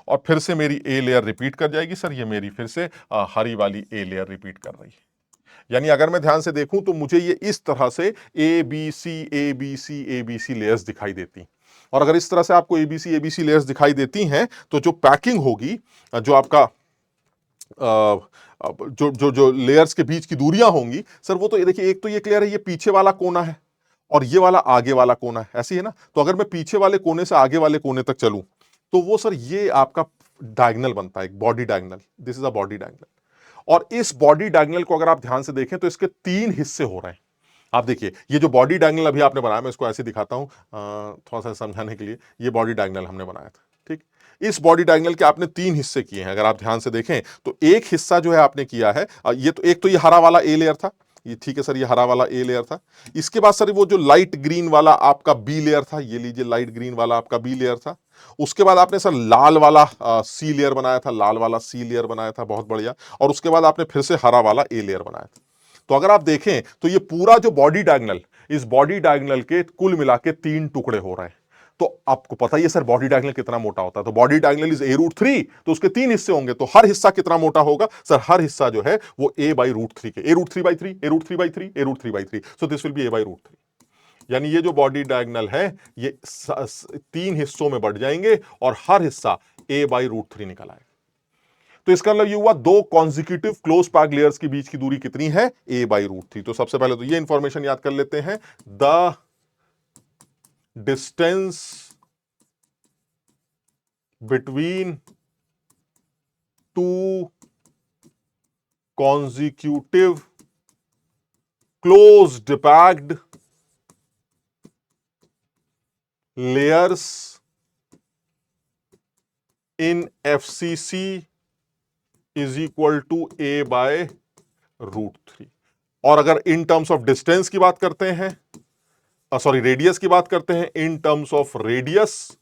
A: और फिर से मेरी ए लेयर रिपीट कर जाएगी। सर ये मेरी फिर से हरी वाली ए लेयर रिपीट कर रही है। यानी अगर मैं ध्यान से देखूं तो मुझे ये इस तरह से ए बी सी लेयर्स दिखाई देती। और अगर इस तरह से आपको ए बी सी लेयर्स दिखाई देती हैं तो जो पैकिंग होगी, जो आपका जो जो जो लेयर्स के बीच की दूरियां होंगी, सर वो तो ये देखिए, एक तो ये क्लियर है, ये पीछे वाला कोना है और ये वाला आगे वाला कोना है, ऐसी है ना। तो अगर मैं पीछे वाले कोने से आगे वाले कोने तक चलूं तो वो सर ये आपका डायगोनल बनता है, एक body diagonal, this is a body diagonal. और इस बॉडी डायगोनल को अगर आप ध्यान से देखें तो इसके 3 हिस्से हो रहे हैं। आप देखिए ये जो बॉडी डायगोनल अभी आपने बनाया, मैं इसको ऐसे दिखाता हूं थोड़ा सा समझाने के लिए। ये बॉडी डायगोनल हमने बनाया था, ठीक। इस बॉडी डायगोनल के आपने 3 हिस्से किए हैं, अगर आप ध्यान से देखें तो एक हिस्सा जो है आपने किया है, ये तो एक तो ये हरा वाला ए लेयर था, ये ठीक है सर, ये हरा वाला ए लेयर था। इसके बाद सर वो जो लाइट ग्रीन वाला आपका बी लेयर था, ये लीजिए लाइट ग्रीन वाला आपका बी लेयर था। उसके बाद आपने सर लाल वाला सी लेयर बनाया था, लाल वाला सी लेयर बनाया था, बहुत बढ़िया। और उसके बाद आपने फिर से हरा वाला ए लेयर बनाया था। तो अगर आप देखें तो ये पूरा जो बॉडी डायगोनल इस बॉडी डायगोनल के कुल मिला के 3 टुकड़े हो रहे हैं। तो आपको पता ही है सर बॉडी डायगोनल कितना मोटा होता है, तो बॉडी डायगोनल इज a√3, तो उसके 3 हिस्से होंगे, तो हर हिस्सा कितना मोटा होगा सर? हर हिस्सा जो है वो a/√3 के, a√3/3, a√3/3, a√3/3, so this will B a/√3। यानी ये जो बॉडी डायगोनल है ये 3 हिस्सों में बढ़ जाएंगे और हर हिस्सा a/√3 निकल आएगा। तो इसका मतलब ये हुआ दो कॉन्जिक्यूटिव क्लोज पैक्ड लेयर्स के बीच की दूरी कितनी है? a/√3। तो सबसे पहले तो ये इंफॉर्मेशन याद कर लेते हैं, the distance between two consecutive closed packed layers in FCC is equal to a/√3। और अगर इन टर्म्स ऑफ डिस्टेंस की बात करते हैं, सॉरी रेडियस की बात करते हैं, in terms of radius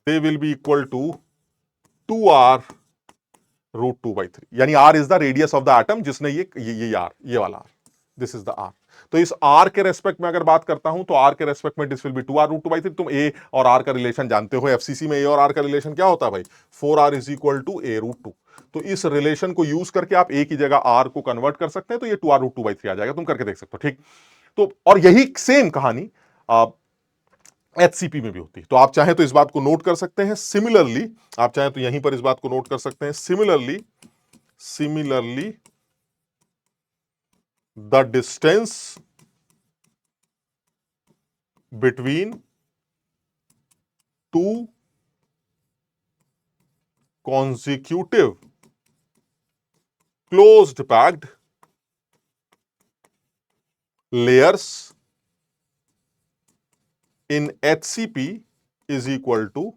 A: they will be equal to 2r√2/3। यानी r is the radius of the atom, जिसने ये r, ये वाला r, this is the r। तो इस r के रेस्पेक्ट में अगर बात करता हूं तो r के रेस्पेक्ट में दिस विल बी 2r√2/3। तुम a और r का रिलेशन जानते हो, एफसीसी में a और r का रिलेशन क्या होता है भाई? 4r is equal to a√2। तो इस रिलेशन को यूज करके आप a की जगह r को कन्वर्ट कर सकते हैं, तो ये 2r√2/3 आ जाएगा। तुम करके देख सकते हो, ठीक। तो और यही सेम कहानी एचसीपी में भी होती है। तो आप चाहें तो इस बात को नोट कर सकते हैं। सिमिलरली आप चाहें तो यहीं पर इस बात को नोट कर सकते हैं, similarly the distance between two consecutive closed packed layers in HCP is equal to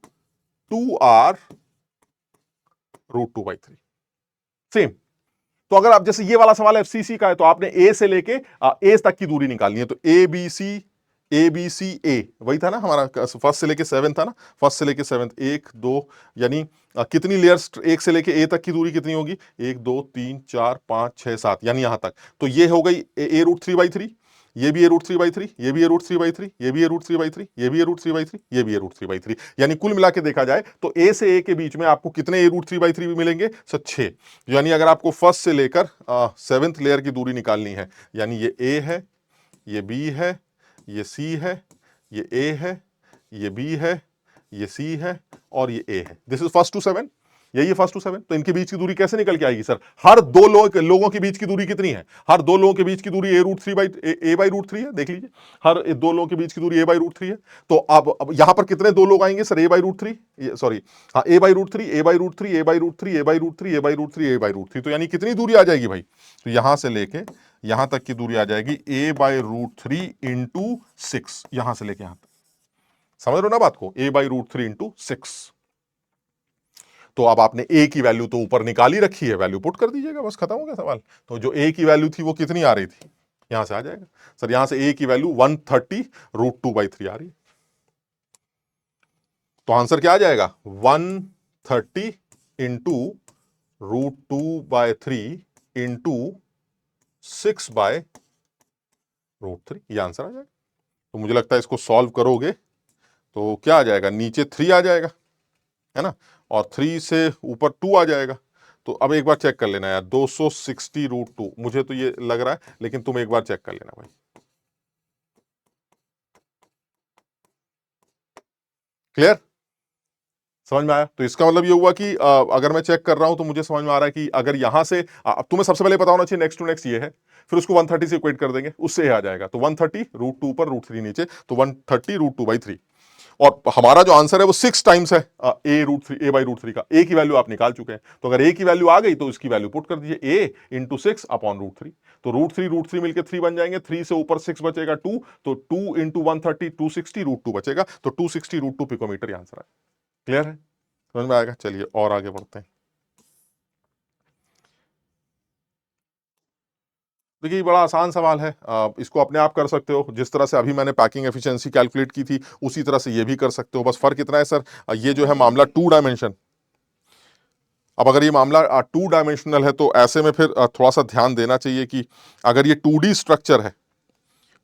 A: 2r√2/3। Same. तो अगर आप जैसे ये वाला सवाल एफसीसी का है तो आपने ए से लेके ए तक की दूरी निकालनी है, तो ए बी सी ए वही था ना हमारा, फर्स्ट से लेके 7 था ना, फर्स्ट से लेके 7 1 2, यानी कितनी लेयर्स एक से लेके ए तक की दूरी कितनी होगी? 1 2 3 4 5 6 7, यानी यहां तक। तो ये हो गई a√3/3, ये भी a√3/3, ये भी a√3/3, ये भी a√3/3, ये भी a√3/3, ये भी a√3/3, यानी कुल मिला के देखा जाए तो ए से ए के बीच में आपको कितने a√3/3 भी मिलेंगे सर? 6। यानी अगर आपको फर्स्ट से लेकर 7th लेयर की दूरी निकालनी है, यानी ये ए है, ये बी है, ये सी है, ये ए है, ये बी है, ये सी है और ये ए है। दिस इज फर्स्ट टू 7, यही फर्स्ट टू 7। तो इनके बीच की दूरी कैसे निकल के आएगी सर? हर दो लोगों के बीच की दूरी कितनी है? हर दो लोगों के बीच की दूरी a/√3 है। देख लीजिए, हर दो लोगों के बीच की दूरी a/√3 है। तो अब यहां पर कितने दो लोग आएंगे सर? a/√3, सॉरी हाँ a/√3, a/√3, a/√3, a/√3, a/√3, a/√3। तो यानी कितनी दूरी आ जाएगी भाई? तो यहां से लेके यहां तक की दूरी आ जाएगी a/√3 इंटू 6, यहां से लेके यहां तक। समझ रहे हो ना बात को? a/√3 into 6। तो अब आपने a की वैल्यू तो ऊपर निकाल ही रखी है, वैल्यू पुट कर दीजिएगा, बस खत्म हो गया सवाल। तो जो a की वैल्यू थी वो कितनी आ रही थी? यहां से आ जाएगा सर, यहां से a की वैल्यू 130√2/3 आ रही है। तो आंसर क्या आ जाएगा? 130 इंटू √2/3 इंटू 6/√3, ये आंसर आ जाएगा। तो मुझे लगता है इसको सॉल्व करोगे तो क्या आ जाएगा? नीचे 3 आ जाएगा, है ना, और 3 से ऊपर 2 आ जाएगा। तो अब एक बार चेक कर लेना यार, 260√2 मुझे तो ये लग रहा है, लेकिन तुम एक बार चेक कर लेना भाई। क्लियर? समझ में आया? तो इसका मतलब ये हुआ कि अगर मैं चेक कर रहा हूं तो मुझे समझ में आ रहा है कि अगर यहां से तुम्हें सबसे पहले पता होना चाहिए नेक्स्ट टू नेक्स्ट ये है, फिर उसको 130 से इक्वेट कर देंगे, उससे आ जाएगा। तो 130√2 पर √3 नीचे, तो 130√2/3। और हमारा जो आंसर है वो 6 टाइम्स है a/√3 का। a की वैल्यू आप निकाल चुके हैं, तो अगर a की वैल्यू आ गई तो इसकी वैल्यू पुट कर दीजिए, a इंटू 6/√3। तो √3 मिलकर 3 बन जाएंगे, 3 से ऊपर 6 बचेगा 2, तो 2 इंटू 130 260√2 बचेगा, तो 260√2 पिकोमीटर आंसर है। क्लियर है? समझ में आएगा? चलिए और आगे बढ़ते हैं। देखिए बड़ा आसान सवाल है, इसको अपने आप कर सकते हो। जिस तरह से अभी मैंने पैकिंग एफिशिएंसी कैलकुलेट की थी उसी तरह से ये भी कर सकते हो। बस फर्क इतना है सर, ये जो है मामला 2 डायमेंशन। अब अगर ये मामला 2 डायमेंशनल है तो ऐसे में फिर थोड़ा सा ध्यान देना चाहिए कि अगर ये 2D स्ट्रक्चर है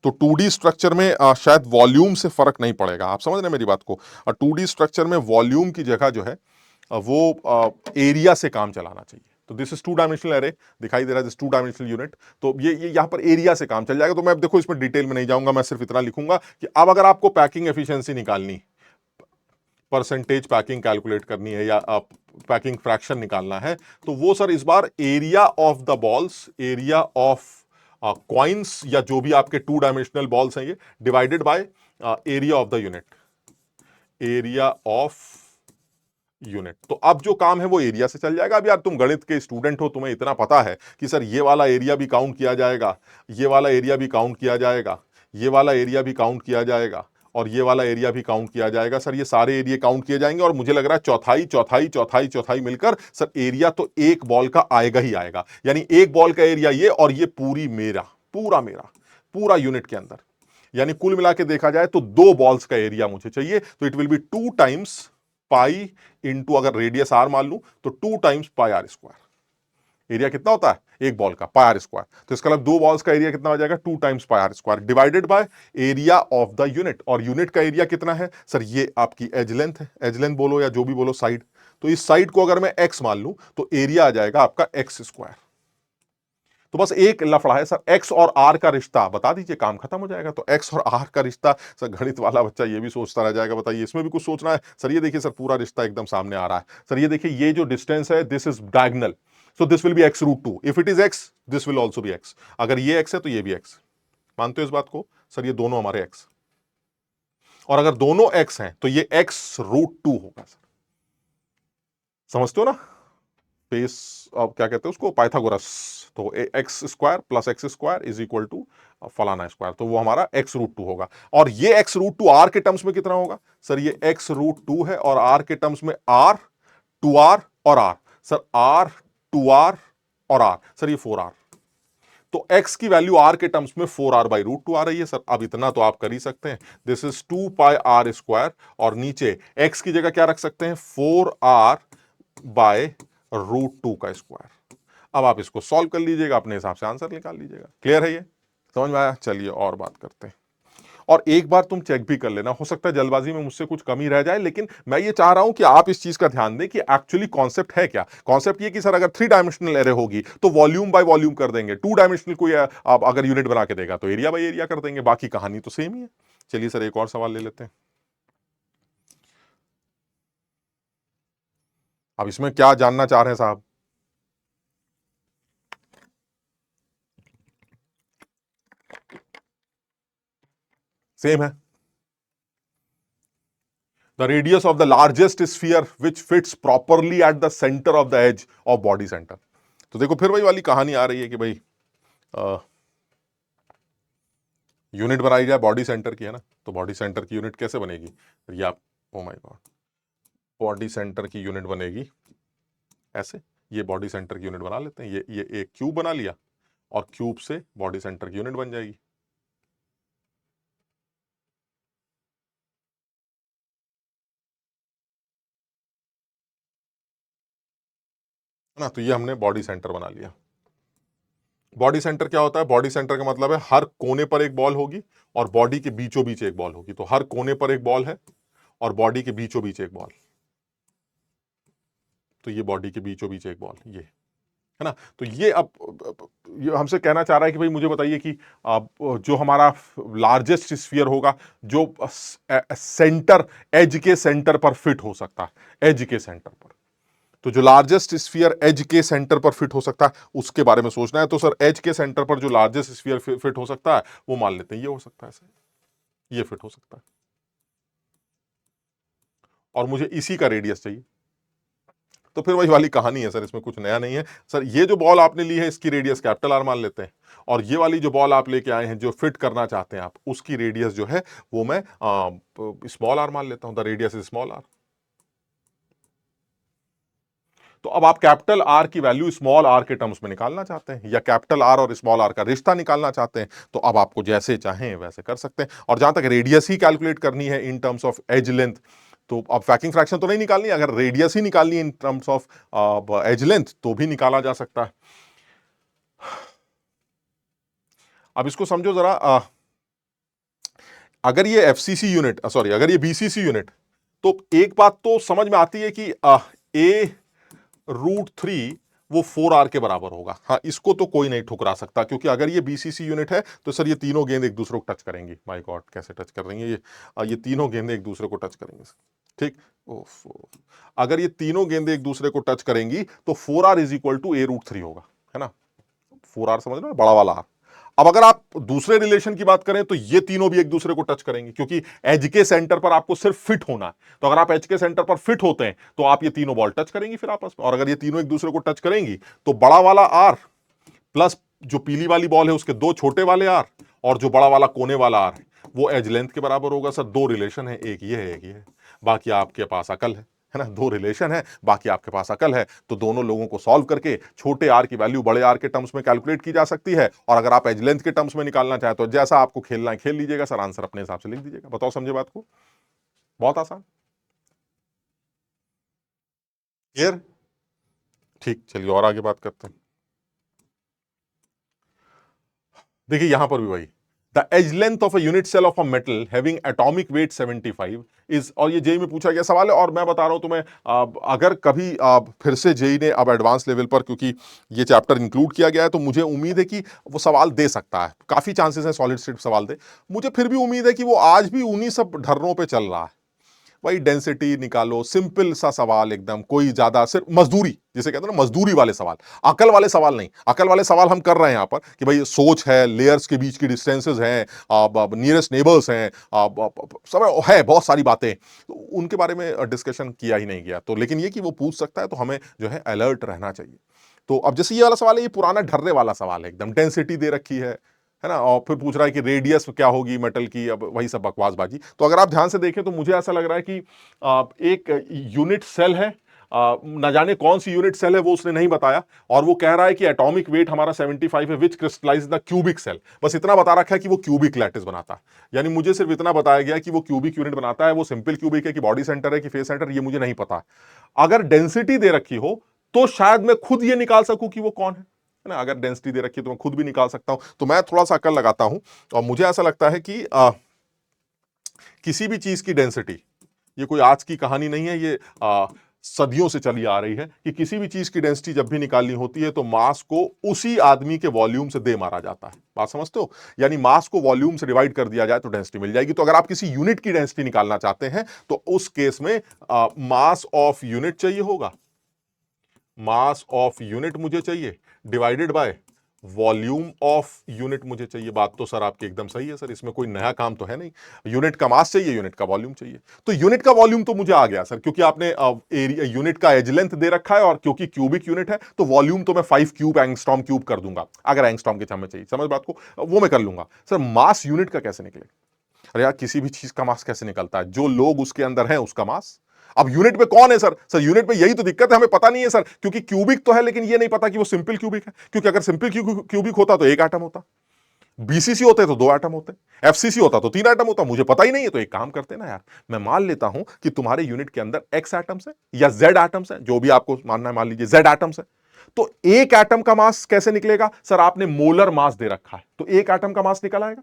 A: तो 2D स्ट्रक्चर में शायद वॉल्यूम से फर्क नहीं पड़ेगा, आप समझ रहे हैं मेरी बात को। 2D स्ट्रक्चर में वॉल्यूम की जगह जो है वो एरिया से काम चलाना चाहिए। तो दिस इज 2 डायमेंशनल एरे, दिखाई दे रहा है दिस 2 डायमेंशनल यूनिट। तो ये यहां पर एरिया से काम चल जाएगा। तो मैं अब देखो इसमें डिटेल में नहीं जाऊंगा, मैं सिर्फ इतना लिखूंगा कि अब अगर आपको पैकिंग एफिशिएंसी निकालनी, परसेंटेज पैकिंग कैलकुलेट करनी है या पैकिंग फ्रैक्शन निकालना है, तो वो सर इस बार area of the balls, area of coins या जो भी आपके 2 डायमेंशनल बॉल्स हैं ये, divided by area of the unit, area of unit. तो अब जो काम है वो एरिया से चल जाएगा। अब यार तुम गणित के स्टूडेंट हो, तुम्हें इतना पता है कि सर ये वाला एरिया भी काउंट किया जाएगा, ये वाला एरिया भी काउंट किया जाएगा, ये वाला एरिया भी काउंट किया जाएगा और ये वाला एरिया भी काउंट किया जाएगा। सर ये सारे एरिया काउंट किए जाएंगे और मुझे लग रहा है चौथाई चौथाई चौथाई चौथाई मिलकर सर एरिया तो एक बॉल का आएगा ही आएगा। यानी एक बॉल का एरिया ये, और ये पूरी मेरा पूरा यूनिट के अंदर, यानी कुल मिला के देखा जाए तो 2 बॉल्स का एरिया मुझे चाहिए। तो it will be 2 times pi into, अगर रेडियस आर मान लूं तो 2 times pi r square. Area कितना होता है एक बॉल का, पाई आर स्क्वायर। तो इसका मतलब 2 बॉल्स का एरिया कितना हो जाएगा, 2 times pi r square divided by area of the unit. और यूनिट का एरिया कितना है सर, ये आपकी एज लेंथ है, एज लेंथ बोलो या जो भी बोलो, साइड। तो इस साइड को अगर मैं एक्स मान लूं तो एरिया आ जाएगा आपका एक्स स्क्वायर। तो बस एक लफड़ा है सर, एक्स और आर का रिश्ता बता दीजिए, काम खत्म हो जाएगा। तो एक्स और आर का रिश्ता, सर गणित वाला बच्चा ये भी सोचता रह जाएगा, बताइए इसमें भी कुछ सोचना है। सर ये देखिए सर, पूरा रिश्ता एकदम सामने आ रहा है। सर ये देखिए, ये जो डिस्टेंस है this is diagonal, so this will be x root 2। If it is x this will also be x. अगर ये एक्स है तो ये भी एक्स। मानते हो इस बात को? सर ये दोनों हमारे एक्स, और अगर दोनों एक्स हैं तो ये एक्स रूट 2 होगा। सर समझते हो ना? बेस, अब क्या कहते हैं उसको, पाइथागोरस। तो x square plus x square is equal to फलाना स्क्वायर, तो वो हमारा एक्स रूट 2 होगा। और ये एक्स रूट 2 आर के टर्म्स में कितना होगा सर, ये एक्स रूट 2 है और आर के टर्म्स में आर, 2r और आर। सर आर, 2r और आर, सर ये 4r। तो x की वैल्यू r के टर्म्स में 4r बाई रूट 2 आ रही है सर। अब इतना तो आप कर ही सकते हैं, this is 2 pi r square, और नीचे x की जगह क्या रख सकते हैं, 4r बाय रूट 2 का स्क्वायर। अब आप इसको सॉल्व कर लीजिएगा, अपने हिसाब से आंसर निकाल लीजिएगा। क्लियर है? ये समझ में आया? चलिए और बात करते हैं। और एक बार तुम चेक भी कर लेना, हो सकता है जल्दबाजी में मुझसे कुछ कमी रह जाए, लेकिन मैं ये चाह रहा हूं कि आप इस चीज का ध्यान दें कि एक्चुअली कॉन्सेप्ट है क्या। कॉन्सेप्ट ये कि सर अगर 3 डायमेंशनल एरे होगी तो वॉल्यूम बाय वॉल्यूम कर देंगे, 2 डायमेंशनल को आप अगर यूनिट बना के देगा तो एरिया बाय एरिया कर देंगे, बाकी कहानी तो सेम ही है। चलिए सर एक और सवाल ले लेते हैं। अब इसमें क्या जानना चाह रहे हैं साहब? सेम है। The radius of the largest sphere which fits properly at the center of the edge of body center। तो देखो फिर वही वाली कहानी आ रही है कि भाई यूनिट बनाई जाए बॉडी सेंटर की, है ना। तो बॉडी सेंटर की यूनिट कैसे बनेगी ये आप, oh my God, body centre की यूनिट बनेगी ऐसे। ये बॉडी सेंटर की यूनिट बना लेते हैं, ये एक क्यूब बना लिया और क्यूब से बॉडी सेंटर की यूनिट बन जाएगी। ना, तो ये हमने बॉडी सेंटर बना लिया। बॉडी सेंटर क्या होता है? बॉडी सेंटर का मतलब है हर कोने पर एक बॉल होगी और बॉडी के बीचों बीच एक बॉल होगी। तो हर कोने पर एक बॉल है और बॉडी के बीचों बीच एक बॉल। तो ये बॉडी के बीचों बीच एक बॉल, ये है ना। तो ये अब ये हमसे कहना चाह रहा है कि भाई मुझे बताइए कि जो हमारा लार्जेस्ट स्फीयर होगा जो सेंटर, एज के सेंटर पर फिट हो सकता है, एज के सेंटर पर। तो जो लार्जेस्ट स्फीयर एज के सेंटर पर फिट हो सकता है उसके बारे में सोचना है। तो सर एज के सेंटर पर जो लार्जेस्ट स्फीयर फिट हो सकता है वो मान लेते हैं ये हो सकता है सर, ये फिट हो सकता है और मुझे इसी का रेडियस चाहिए। तो फिर वही वाली कहानी है सर, इसमें कुछ नया नहीं है सर। ये जो बॉल आपने ली है इसकी रेडियस कैपिटल आर मान लेते हैं, और ये वाली जो बॉल आप लेके आए हैं जो फिट करना चाहते हैं आप, उसकी रेडियस जो है वो मैं स्मॉल आर मान लेता हूं। The radius is small r. तो अब आप कैपिटल आर की वैल्यू स्मॉल आर के टर्म्स में निकालना चाहते हैं, या कैपिटल आर और स्मॉल आर का रिश्ता निकालना चाहते हैं, तो अब आपको जैसे चाहें वैसे कर सकते हैं। और जहां तक रेडियस ही कैलकुलेट करनी है in terms of edge length, तो अब पैकिंग फ्रैक्शन तो नहीं निकालनी, अगर रेडियस ही निकालनी है in terms of edge length तो भी निकाला जा सकता है। अब इसको समझो जरा, अगर ये एफसीसी यूनिट, सॉरी, अगर ये बीसीसी यूनिट, तो एक बात तो समझ में आती है कि a√3 वो 4r के बराबर होगा। हाँ, इसको तो कोई नहीं ठुकरा सकता, क्योंकि अगर ये बीसीसी यूनिट है तो सर ये तीनों गेंद एक दूसरे को टच करेंगी। माय गॉड, कैसे टच कर रही है ये तीनों गेंदें एक दूसरे को टच करेंगी। ठीक, ओफो, अगर ये तीनों गेंदें एक दूसरे को टच करेंगी तो 4r is equal to a√3 होगा, है ना। 4r समझ लो, बड़ा वाला r। अब अगर आप दूसरे रिलेशन की बात करें तो ये तीनों भी एक दूसरे को टच करेंगे, क्योंकि एज के सेंटर पर आपको सिर्फ फिट होना है। तो अगर आप एज के सेंटर पर फिट होते हैं तो आप ये तीनों बॉल टच करेंगी फिर आपस में, और अगर ये तीनों एक दूसरे को टच करेंगी तो बड़ा वाला आर प्लस जो पीली वाली बॉल है उसके दो छोटे वाले आर और जो बड़ा वाला कोने वाला आर वो एज लेंथ के बराबर होगा। सर दो रिलेशन है, एक ये है एक ये है, बाकी आपके पास अकल है ना। दो रिलेशन है, बाकी आपके पास अकल है, तो दोनों लोगों को सॉल्व करके छोटे आर की वैल्यू बड़े आर के टर्म्स में कैलकुलेट की जा सकती है, और अगर आप एज लेंथ के टर्म्स में निकालना चाहे तो जैसा आपको खेलना है खेल लीजिएगा सर, आंसर अपने हिसाब से लिख दीजिएगा। बताओ, समझे बात को? बहुत आसान। क्लियर? ठीक, चलिए और आगे बात करते हैं। देखिए यहां पर भी वही, the edge length of a unit cell of a metal having atomic weight 75 is, और ये जेई में पूछा गया सवाल है, और मैं बता रहा हूं तुम्हें, अगर कभी फिर से जेई ने अब एडवांस लेवल पर क्योंकि ये चैप्टर इंक्लूड किया गया है तो मुझे उम्मीद है कि वो सवाल दे सकता है। काफी चांसेस है सॉलिड स्टेट सवाल दे, मुझे फिर भी उम्मीद है कि वो आज भी उन्हीं सब ढर्रों पे चल रहा है। भाई डेंसिटी निकालो, सिंपल सा सवाल एकदम, कोई ज्यादा सिर्फ मजदूरी, जिसे कहते हैं ना मजदूरी वाले सवाल, अकल वाले सवाल नहीं। अकल वाले सवाल हम कर रहे हैं यहाँ पर कि भाई सोच है, लेयर्स के बीच की डिस्टेंसेस हैं, नियरेस्ट नेबर्स हैं, सब है, बहुत सारी बातें, तो उनके बारे में डिस्कशन किया ही नहीं गया। तो लेकिन ये कि वो पूछ सकता है तो हमें जो है अलर्ट रहना चाहिए। तो अब जैसे ये वाला सवाल है, ये पुराना ढर्रे वाला सवाल है एकदम, डेंसिटी दे रखी है ना, और फिर पूछ रहा है कि रेडियस क्या होगी मेटल की, अब वही सब बकवासबाजी। तो अगर आप ध्यान से देखें तो मुझे ऐसा लग रहा है कि एक यूनिट सेल है, न जाने कौन सी यूनिट सेल है वो उसने नहीं बताया, और वो कह रहा है कि एटॉमिक वेट हमारा 75 है, विच क्रिस्टलाइज द क्यूबिक सेल। बस इतना बता रखा है कि वो क्यूबिक लैटिस बनाता है, यानी मुझे सिर्फ इतना बताया गया कि वो क्यूबिक यूनिट बनाता है। वो सिंपल क्यूबिक है कि बॉडी सेंटर है कि फेस सेंटर, ये मुझे नहीं पता। अगर डेंसिटी दे रखी हो तो शायद मैं खुद ये निकाल सकूं कि वो कौन है ना। अगर डेंसिटी दे रखी है तो मैं खुद भी निकाल सकता हूं। तो मैं थोड़ा सा अकल लगाता हूं, और मुझे ऐसा लगता है कि किसी भी चीज की डेंसिटी, ये कोई आज की कहानी नहीं है, ये सदियों से चली आ रही है कि किसी भी चीज की डेंसिटी जब भी निकालनी होती है तो मास को उसी आदमी के वॉल्यूम से दे मारा जाता है। बात समझते हो? यानी मास को वॉल्यूम से डिवाइड कर दिया जाए तो डेंसिटी मिल जाएगी। तो अगर आप किसी यूनिट की डेंसिटी निकालना चाहते हैं तो उस केस में मास ऑफ यूनिट चाहिए होगा, मास ऑफ यूनिट मुझे चाहिए divided by volume of unit मुझे चाहिए। बात तो सर आपकी एकदम सही है सर, इसमें कोई नया काम तो है नहीं। यूनिट का मास चाहिए, यूनिट का वॉल्यूम चाहिए, तो यूनिट का वॉल्यूम तो मुझे आ गया सर, क्योंकि आपने एरिया यूनिट का एज लेंथ दे रखा है, और क्योंकि क्यूबिक यूनिट है तो वॉल्यूम तो मैं 5 क्यूब एंगस्ट्रॉम क्यूब कर दूंगा। अगर एंगस्ट्रॉम के समय चाहिए, समझ बात को, वो मैं कर लूंगा। सर मास यूनिट का कैसे निकले? अरे यार, किसी भी चीज का मास कैसे निकलता है? जो लोग उसके अंदर हैं उसका मास। अब यूनिट में कौन है सर? सर यूनिट में यही तो दिक्कत है, हमें पता नहीं है सर, क्योंकि क्यूबिक तो है लेकिन ये नहीं पता कि वो सिंपल क्यूबिक है, क्योंकि अगर सिंपल क्यूबिक होता तो एक एटम होता, बीसीसी होते तो दो एटम होते, एफसीसी होता तो तीन एटम होता। मुझे पता ही नहीं है, तो एक काम करते ना यार, मैं मान लेता हूं कि तुम्हारे यूनिट के अंदर एक्स एटम्स है या जेड एटम्स है, जो भी आपको मानना है, मान लीजिए जेड एटम्स है। तो एक एटम का मास कैसे निकलेगा? सर आपने मोलर मास दे रखा है तो एक एटम का मास निकल आएगा,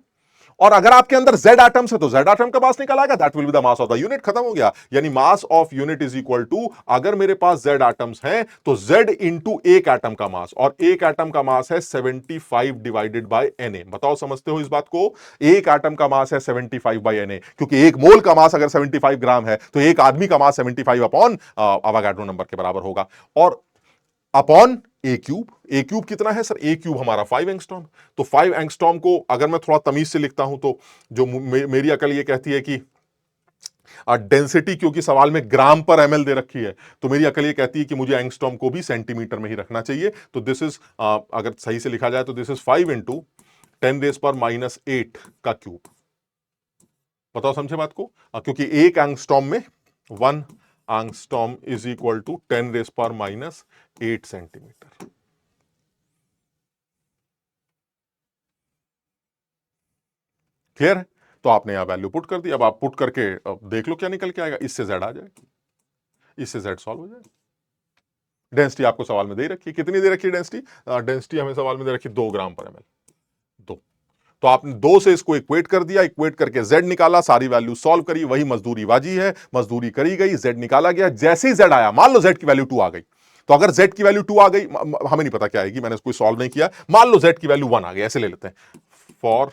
A: और अगर आपके अंदर जेड एटम्स है तो जेड एटम का मास निकल आएगा, that will be the mass of the unit. खत्म हो गया। यानी mass of unit is equal to, अगर मेरे पास जेड एटम्स हैं तो जेड इंटू एक एटम का मास, और एक एटम का मास है 75 डिवाइडेड बाय एन। बताओ समझते हो इस बात को? एक एटम का मास है 75 बाय एन, क्योंकि एक मोल का मास अगर 75 ग्राम है तो एक आदमी का मास 75 अपॉन अवागाड्रो नंबर के बराबर होगा, और अपॉन ए क्यूब। ए क्यूब कितना है सर? ए क्यूब हमारा 5 एंगस्ट्रॉम। तो 5 एंगस्ट्रॉम को अगर मैं थोड़ा तमीज से लिखता हूं तो जो मेरी अकल ये कहती है कि डेंसिटी, क्योंकि सवाल में ग्राम पर एमएल दे रखी है, तो मेरी अकल ये कहती है कि मुझे एंगस्ट्रॉम को भी सेंटीमीटर में ही रखना चाहिए। तो दिस इज, अगर सही से लिखा जाए तो दिस इज 5 इंटू 10⁻⁸ का क्यूब। बताओ समझे बात को? क्योंकि एक एंगस्ट्रॉम में 1 angstrom is equal to 10⁻⁸ centimetre. Clear है? तो आपने यहां वैल्यू पुट कर दी, अब आप पुट करके अब देख लो क्या निकल के आएगा। इससे जेड आ जाएगा, इससे जेड सॉल्व हो जाएगा। डेंसिटी आपको सवाल में दे रखी है, कितनी दे रखी है डेंसिटी? डेंसिटी हमें सवाल में दे रखी है 2 ग्राम पर एमएल। 2 तो आपने 2 से इसको इक्वेट कर दिया, इक्वेट करके z निकाला, सारी वैल्यू सॉल्व करी, वही मजदूरी बाजी है, मजदूरी करी गई, z निकाला गया। जैसे ही z आया, मान लो z की वैल्यू 2 आ गई, तो अगर z की वैल्यू 2 आ गई, हमें नहीं पता क्या आएगी, मैंने इसको सॉल्व नहीं किया, मान लो z की वैल्यू 1 आ गई, ऐसे ले लेते हैं, for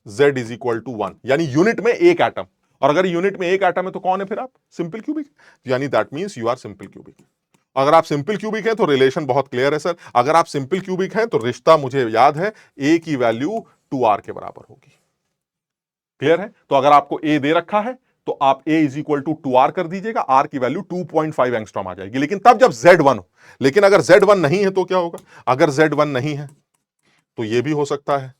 A: z is equal to 1, यानी यूनिट में एक एटम, और अगर यूनिट में एक एटम है तो कौन है फिर आप? सिंपल क्यूबिक, यानी that means you are simple cubic. अगर आप सिंपल क्यूबिक हैं तो रिलेशन बहुत क्लियर है सर, अगर आप सिंपल क्यूबिक हैं तो रिश्ता मुझे याद है, ए की वैल्यू 2r के बराबर होगी। क्लियर है? तो अगर आपको ए दे रखा है तो आप ए इज इक्वल टू 2r कर दीजिएगा, आर की वैल्यू 2.5 एंगस्ट्रॉम आ जाएगी, लेकिन तब जब z1 हो। लेकिन अगर z1 नहीं है तो क्या होगा? अगर z1 नहीं है तो यह भी हो सकता है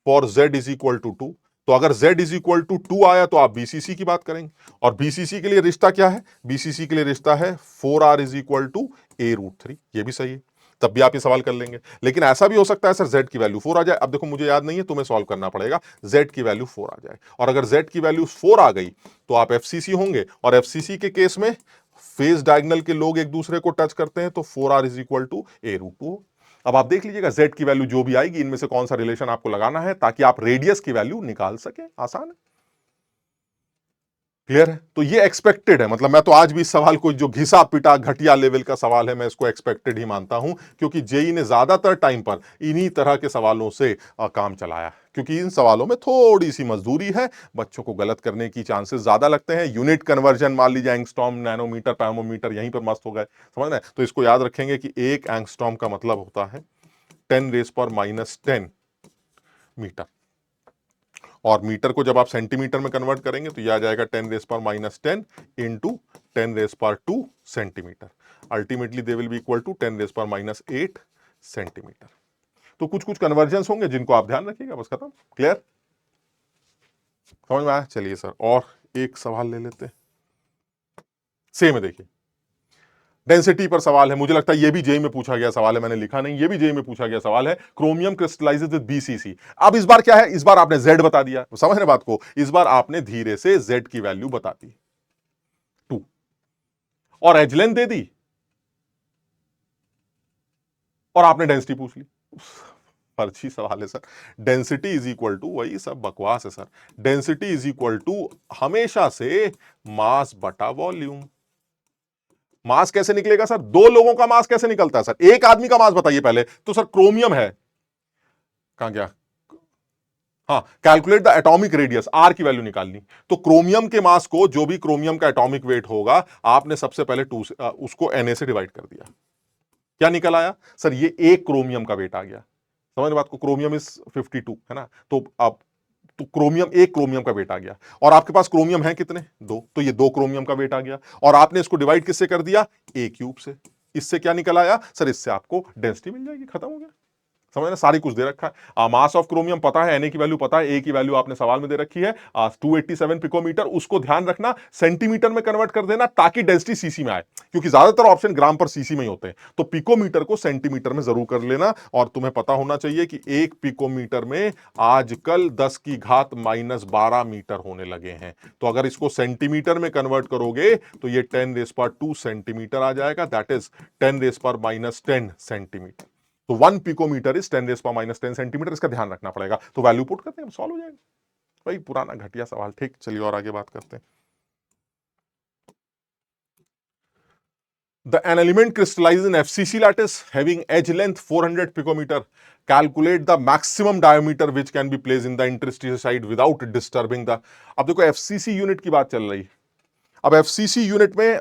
A: for z is equal to 2। तो अगर z इज इक्वल टू 2 आया तो आप बीसीसी की बात करेंगे, और बीसीसी के लिए रिश्ता क्या है? बीसीसी के लिए रिश्ता है 4r is equal to a√3। ये भी सही है, तब भी आप ये सवाल कर लेंगे। लेकिन ऐसा भी हो सकता है सर z की वैल्यू 4 आ जाए। अब देखो मुझे याद नहीं है, तुम्हें सॉल्व करना पड़ेगा, z की वैल्यू 4 आ जाए, और अगर z की वैल्यू 4 आ गई तो आप एफसीसी होंगे, और एफसीसी के केस में फेज डायगोनल के लोग एक दूसरे को टच करते हैं, तो 4r is equal to a√2। अब आप देख लीजिएगा z की वैल्यू जो भी आएगी, इनमें से कौन सा रिलेशन आपको लगाना है ताकि आप रेडियस की वैल्यू निकाल सके। आसान है, क्लियर है? तो ये एक्सपेक्टेड है, मतलब मैं तो आज भी इस सवाल को, जो घिसा पिटा घटिया लेवल का सवाल है, मैं इसको एक्सपेक्टेड ही मानता हूं, क्योंकि जेई ने ज्यादातर टाइम पर इन्हीं तरह के सवालों से काम चलाया, क्योंकि इन सवालों में थोड़ी सी मजदूरी है, बच्चों को गलत करने की चांसेस ज्यादा लगते हैं। यूनिट कन्वर्जन मान लीजिए एंगस्ट्रॉम, नैनोमीटर, पैमोमीटर, यहीं पर मस्त हो गए, समझ रहे हैं? तो इसको याद रखेंगे कि एक एंगस्ट्रॉम का मतलब होता है 10⁻⁻10 मीटर, और मीटर को जब आप सेंटीमीटर में कन्वर्ट करेंगे तो यह आ जाएगा 10⁻⁻10 into 10⁻² centimetre. Ultimately they will be equal to 10⁻⁸ centimetre. तो कुछ कुछ कन्वर्जन्स होंगे जिनको आप ध्यान रखिएगा, बस खत्म। क्लियर? समझ में आया? चलिए सर और एक सवाल ले लेते हैं, सेम है, देखिए डेंसिटी पर सवाल है, मुझे लगता है ये भी जेई में पूछा गया सवाल है, मैंने लिखा नहीं, ये भी जेई में पूछा गया सवाल है। Chromium crystallises with BCC. अब इस बार क्या है? इस बार आपने जेड बता दिया, समझ रहे बात को? इस बार आपने धीरे से जेड की वैल्यू बता दी 2, और एज लेंथ दे दी, और आपने डेंसिटी पूछ ली। फर्जी सवाल है sir. Density is equal to, वही सब बकवास है sir, density is equal to हमेशा से मास बटा वॉल्यूम। मास कैसे निकलेगा सर? दो लोगों का मास कैसे निकलता है सर? एक आदमी का मास बताइए पहले तो। सर क्रोमियम है, कहां गया? हाँ, calculate the atomic radius, r की वैल्यू निकालनी। तो क्रोमियम के मास को, जो भी क्रोमियम का एटॉमिक वेट होगा, आपने सबसे पहले 2 से उसको Na से डिवाइड कर दिया। क्या निकल आया सर? ये एक क्रोमियम का वेट आ गया। समझ बात को? क्रोमियम इज 52 है ना, तो अब तो क्रोमियम, एक क्रोमियम का वेट आ गया, और आपके पास क्रोमियम है कितने? 2, तो ये 2 क्रोमियम का वेट आ गया, और आपने इसको डिवाइड किससे कर दिया? ए क्यूब से। इससे क्या निकल आया सर? इससे आपको डेंसिटी मिल जाएगी, खत्म हो गया। समझ ना? सारी कुछ दे रखा है, मास ऑफ क्रोमियम पता है, Na की वैल्यू पता है, ए की वैल्यू आपने सवाल में दे रखी है 287 पिकोमीटर। उसको ध्यान रखना, सेंटीमीटर में कन्वर्ट कर देना ताकि डेंसिटी सीसी में आए, क्योंकि ज्यादातर ऑप्शन ग्राम पर सीसी में ही होते हैं। तो पिकोमीटर को सेंटीमीटर में जरूर कर लेना, और तुम्हें पता होना चाहिए कि एक पिकोमीटर में आजकल 10 की घात -12 मीटर होने लगे हैं। तो अगर इसको सेंटीमीटर में कन्वर्ट करोगे तो ये 10⁻² सेंटीमीटर आ जाएगा, दैट इज 10⁻⁻10 सेंटीमीटर। तो 1 पिकोमीटर इज 10⁻⁻10 सेंटीमीटर। इसका ध्यान रखना पड़ेगा। तो वैल्यू पुट करते हैं, सॉल्व हो जाएगा। भाई पुराना घटिया सवाल, ठीक। चलिए और आगे बात करते हैं। An element crystallizes in FCC lattice having edge length 400 picometer. Calculate the maximum diameter which can be placed in the interstice side without disturbing the। अब देखो FCC यूनिट की बात चल रही है। अब एफसीसी यूनिट में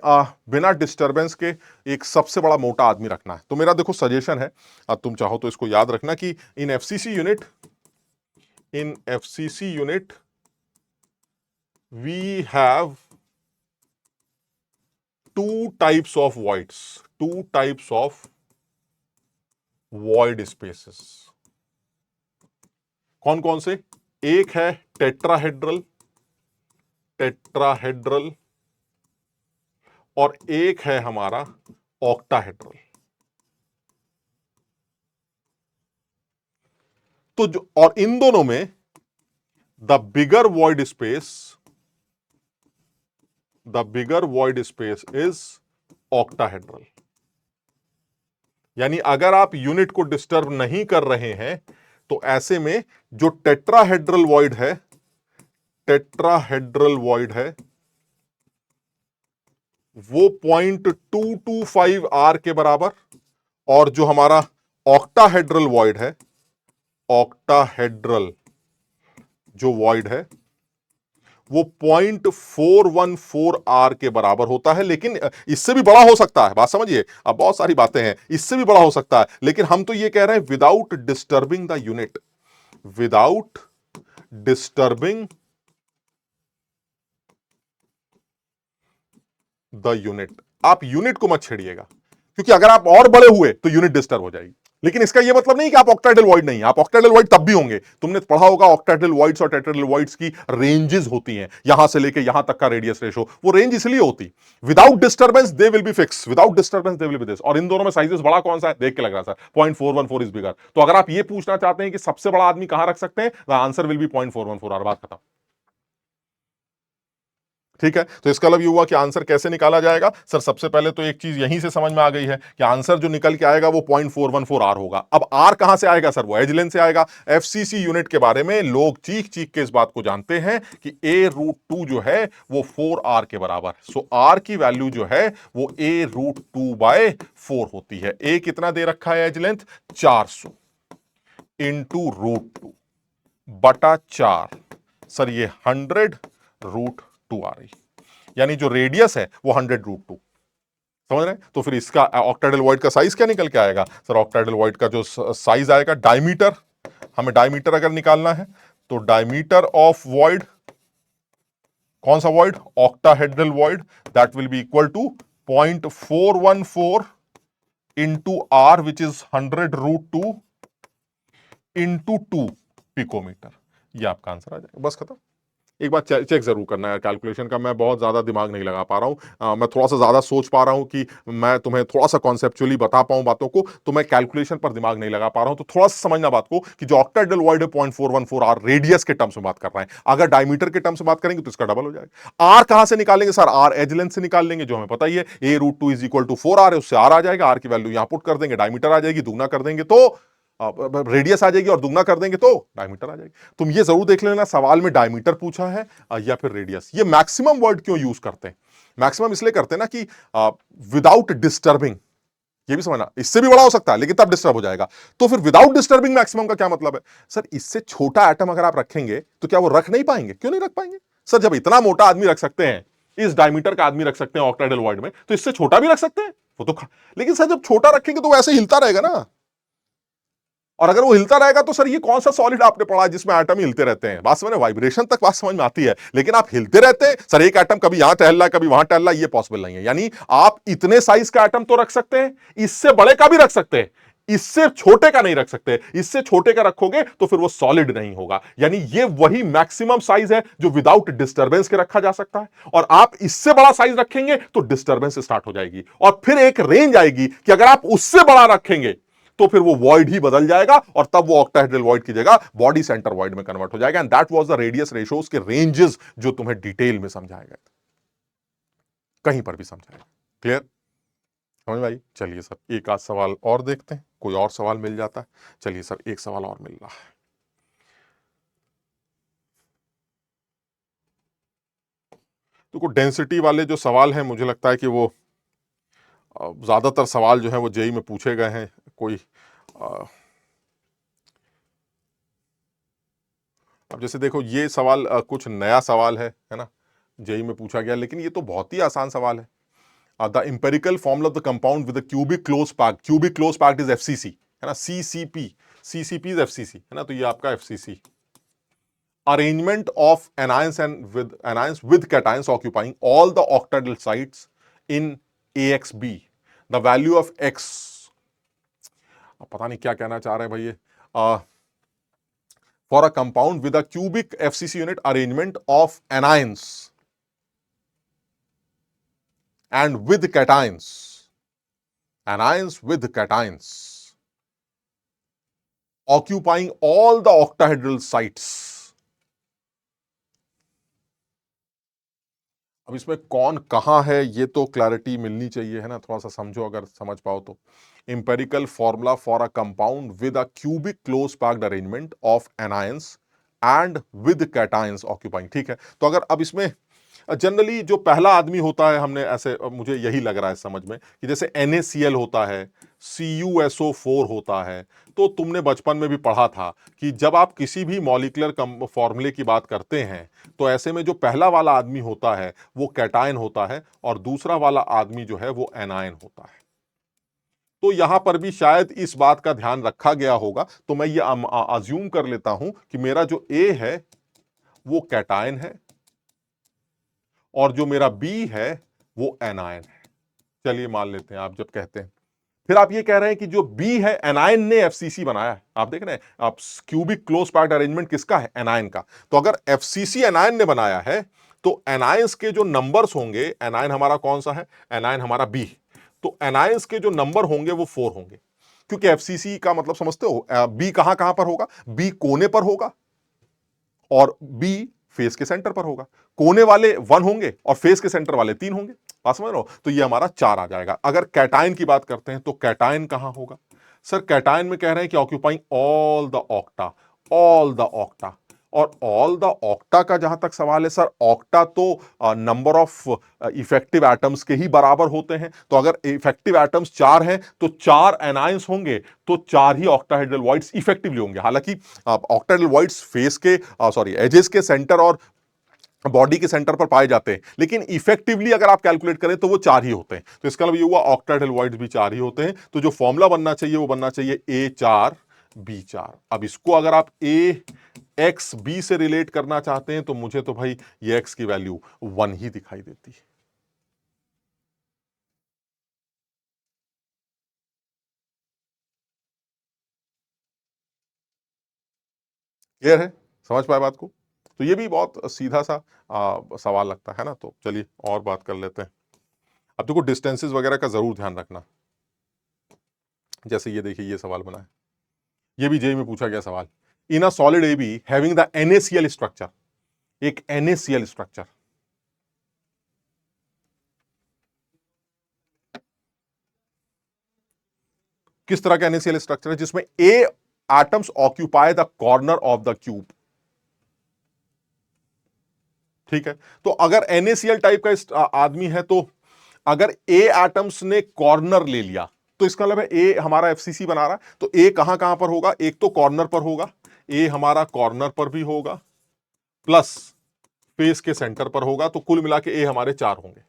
A: बिना डिस्टरबेंस के एक सबसे बड़ा मोटा आदमी रखना है। तो मेरा देखो सजेशन है, तुम चाहो तो इसको याद रखना कि in FCC unit we have 2 types of voids, 2 types of void spaces. कौन कौन से? एक है टेट्राहेड्रल, और एक है हमारा ऑक्टाहेड्रल। तो जो, और इन दोनों में the bigger void space is octahedral. यानी अगर आप यूनिट को डिस्टर्ब नहीं कर रहे हैं तो ऐसे में जो टेट्राहेड्रल वॉइड है, टेट्राहेड्रल वॉइड है वो 0.225 आर के बराबर, और जो हमारा ऑक्टाहेड्रल वॉइड है, ऑक्टाहेड्रल जो वॉइड है वो 0.414 आर के बराबर होता है। लेकिन इससे भी बड़ा हो सकता है, बात समझिए, अब बहुत सारी बातें हैं, इससे भी बड़ा हो सकता है, लेकिन हम तो ये कह रहे हैं without disturbing the unit, without disturbing the unit. आप यूनिट को मत छेड़िएगा, क्योंकि अगर आप और बड़े हुए तो यूनिट डिस्टर्ब हो जाएगी। लेकिन इसका यह मतलब नहीं कि आप ऑक्टाहेड्रल वॉइड नहीं, आप ऑक्टाहेड्रल वॉइड तब भी होंगे। तुमने पढ़ा होगा ऑक्टाहेड्रल वॉइड्स और टेट्राहेड्रल वॉइड्स की रेंजेस होती हैं, यहां से लेके यहां तक का रेडियस रेशो, वो रेंज इसलिए होती, without disturbance they will B fix, without disturbance they will B this. और इन दोनों में साइजेस बड़ा कौन सा है, देख के लग रहा है सर 0.414 इज बिगर। तो अगर आप ये पूछना चाहते हैं कि सबसे बड़ा आदमी कहां रख सकते हैं, the answer will be 0.414 r, बात खत्म। ठीक है, तो इसका मतलब ये हुआ कि आंसर कैसे निकाला जाएगा। सर सबसे पहले तो एक चीज यहीं से समझ में आ गई है कि आंसर जो निकल के आएगा वो 0.414 आर होगा। अब आर कहां से आएगा सर, वो एज लेंथ से आएगा। एफसीसी यूनिट के बारे में लोग चीख चीख के इस बात को जानते हैं कि a√2 जो है वो 4 आर के बराबर। सो आर की वैल्यू जो है वो a√2/4 होती है। ए कितना दे रखा है एज लेंथ, 400 इंटू √2 बटा 4, सर ये 100√2 आ रही, यानी जो रेडियस है वो 100√2, समझ रहे हैं। तो फिर इसका ऑक्टाहेड्रल वॉइड का साइज क्या निकल के आएगा सर, ऑक्टाहेड्रल वॉइड का जो साइज आएगा, डायमीटर, हमें डायमीटर अगर निकालना है तो डायमीटर ऑफ वॉइड, कौन सा void, octahedral void, that will be equal to 0.414 into r which is 100√2 into 2 picometre. ये आपका आंसर आ जाएगा, बस खत्म। एक बार चेक जरूर करना है कैलकुलेशन का, मैं बहुत ज्यादा दिमाग नहीं लगा पा रहा हूं, मैं थोड़ा सा ज्यादा सोच पा रहा हूं कि मैं तुम्हें थोड़ा सा कॉन्सेप्चुअली बता पाऊं बातों को, तो मैं कैलकुलेशन पर दिमाग नहीं लगा पा रहा हूं। तो थोड़ा सा समझना बात को कि जो ऑक्टाहेड्रल वॉइड है 0.414 आर रेडियस के टर्म्स में बात कर रहे हैं, अगर डायमीटर के टर्म्स में बात करेंगे तो इसका डबल हो जाएगा। आर कहां से निकालेंगे सर, आर एज लेंथ से निकाल लेंगे, जो हमें पता ही है a√2 is equal to 4 are है, उससे आर आ जाएगा, आर की वैल्यू यहां पुट कर देंगे, डायमीटर आ जाएगी, दुगना कर देंगे तो रेडियस आ जाएगी, और दुगना कर देंगे तो डायमीटर आ जाएगी। तुम ये जरूर देख लेना सवाल में डायमीटर पूछा है या फिर रेडियस। ये मैक्सिमम वर्ड क्यों यूज करते हैं, मैक्सिमम इसलिए करते हैं ना कि विदाउट डिस्टर्बिंग, ये भी समझना, इससे भी बड़ा हो सकता है लेकिन तब डिस्टर्ब हो जाएगा। तो फिर विदाउट डिस्टर्बिंग मैक्सिमम का क्या मतलब है सर, इससे छोटा एटम अगर आप रखेंगे तो क्या वो रख नहीं पाएंगे, क्यों नहीं रख पाएंगे सर, जब इतना मोटा आदमी रख सकते हैं, इस डायमीटर का आदमी रख सकते हैं ऑक्टाहेड्रल वॉइड में, तो इससे छोटा भी रख सकते हैं वो तो लेकिन सर जब छोटा रखेंगे तो वो ऐसे हिलता रहेगा ना, और अगर वो हिलता रहेगा तो सर ये कौन सा सॉलिड आपने पढ़ा जिसमें एटम हिलते रहते हैं, बात समझ में, वाइब्रेशन तक बात समझ में आती है, लेकिन आप हिलते रहते हैं सर, एक एटम कभी यहां टहल रहा है कभी वहां टहल रहा है, ये पॉसिबल नहीं है। यानी आप इतने साइज का एटम तो रख सकते हैं, इससे बड़े का भी रख सकते हैं, इससे छोटे का नहीं रख सकते, इससे छोटे का रखोगे तो फिर वो सॉलिड नहीं होगा। यानी ये वही मैक्सिमम साइज है जो विदाउट डिस्टर्बेंस के रखा जा सकता है, और आप इससे बड़ा साइज रखेंगे तो डिस्टर्बेंस स्टार्ट हो जाएगी, और फिर एक रेंज आएगी कि अगर आप उससे बड़ा रखेंगे तो फिर वो वॉइड ही बदल जाएगा, और तब वो ऑक्टाहेड्रल वॉइड की जगह बॉडी सेंटर वॉइड में कन्वर्ट हो जाएगा। And that was the radius ratios के रेंजेस जो तुम्हें डिटेल में समझाया गया, कहीं पर भी समझाया। क्लियर, समझ भाई। चलिए सर एक आध सवाल और देखते हैं, कोई और सवाल मिल जाता है। चलिए सर एक सवाल और मिल रहा है। तो डेंसिटी वाले जो सवाल हैं मुझे लगता है कि वो ज्यादातर सवाल जो है वो जेई में पूछे गए हैं। कोई अब जैसे देखो ये सवाल कुछ नया सवाल है ना, जेई में पूछा गया, लेकिन ये तो बहुत ही आसान सवाल है। The empirical formula of the compound with cubic close packed, cubic close packed is FCC, है ना, सीसीपी, सीसीपी इज एफसीसी, है ना, तो ये आपका FCC. Arrangement of anions and with anions with cations occupying all the octahedral sites in AXB, the value of x, पता नहीं क्या कहना चाह रहे हैं भाई ये, for a compound with a cubic FCC unit arrangement of anions and with cations, anions with cations occupying all the octahedral sites। अब इसमें कौन कहां है ये तो क्लैरिटी मिलनी चाहिए, है ना, थोड़ा सा समझो, अगर समझ पाओ तो। empirical formula for a compound with a cubic close packed arrangement of anions and with cations occupying। ठीक है, तो अगर अब इसमें जनरली जो पहला आदमी होता है, हमने ऐसे मुझे यही लग रहा है समझ में कि जैसे NaCl होता है, CuSO4 होता है, तो तुमने बचपन में भी पढ़ा था कि जब आप किसी भी मॉलिक्यूलर फॉर्मूले की बात करते हैं तो ऐसे में जो पहला वाला आदमी होता है वो कैटायन होता है और दूसरा वाला आदमी जो है वो एनायन होता है। तो यहां पर भी शायद इस बात का ध्यान रखा गया होगा, तो मैं ये अज्यूम कर लेता हूं कि मेरा जो A है वो कैटायन है और जो मेरा बी है वो एनायन है। चलिए मान लेते हैं, आप जब कहते हैं फिर आप ये कह रहे हैं कि जो बी है एनायन ने एफसीसी बनाया है। आप देख रहे हैं, आप क्यूबिक क्लोज पैक्ड अरेंजमेंट किसका है? एनायन का। तो अगर एफसीसी एनायन ने बनाया है तो एनायंस के जो नंबर्स होंगे, एनायन हमारा कौन सा है? एनायन हमारा बी। तो एनायंस के जो नंबर होंगे वो 4 होंगे, क्योंकि एफसीसी का मतलब समझते हो, बी कहां कहां पर होगा? बी कोने पर होगा और बी फेस के सेंटर पर होगा। कोने वाले 1 होंगे और फेस के सेंटर वाले 3 होंगे। बात समझ रहे हो? तो ये हमारा 4 आ जाएगा। अगर कैटायन की बात करते हैं तो कैटायन कहां होगा? सर कैटायन में कह रहे हैं कि occupying all the octa, all the octa. और ऑल द ऑक्टा का जहां तक सवाल है सर, ऑक्टा तो नंबर ऑफ इफेक्टिव एटम्स के ही बराबर होते हैं। तो अगर इफेक्टिव एटम्स 4 हैं तो 4 एनायंस होंगे, तो 4 ही ऑक्टाहेड्रल वॉइड्स इफेक्टिवली होंगे। हालांकि ऑक्टाहेड्रल वॉइड्स फेस के एजेस के सेंटर और बॉडी के सेंटर पर पाए जाते हैं, लेकिन इफेक्टिवली अगर आप कैलकुलेट करें तो वो 4 ही होते हैं। तो इसका मतलब ये हुआ ऑक्टाहेड्रल वॉइड्स भी 4 ही होते हैं। तो जो फॉर्मूला बनना चाहिए वो बनना चाहिए A4 B4। अब इसको अगर आप ए एक्स बी से रिलेट करना चाहते हैं तो मुझे तो भाई ये एक्स की वैल्यू 1 ही दिखाई देती है। क्लियर है? समझ पाए बात को? तो ये भी बहुत सीधा सा सवाल लगता है ना। तो चलिए और बात कर लेते हैं। अब देखो डिस्टेंसेस वगैरह का जरूर ध्यान रखना। जैसे ये देखिए, ये सवाल बना है, ये भी जेई में पूछा गया सवाल। In a solid A B having the NaCl structure, एक NaCl स्ट्रक्चर, किस तरह का NaCl स्ट्रक्चर है? जिसमें A atoms occupy the corner of the cube. ठीक है, तो अगर NaCl टाइप का आदमी है तो अगर ए एटम्स ने कॉर्नर ले लिया तो इसका मतलब है ए हमारा एफसीसी बना रहा है, तो ए कहां कहां पर होगा? एक तो कॉर्नर पर होगा, ए हमारा कॉर्नर पर भी होगा, प्लस फेस के सेंटर पर होगा। तो कुल मिला के ए हमारे 4 होंगे,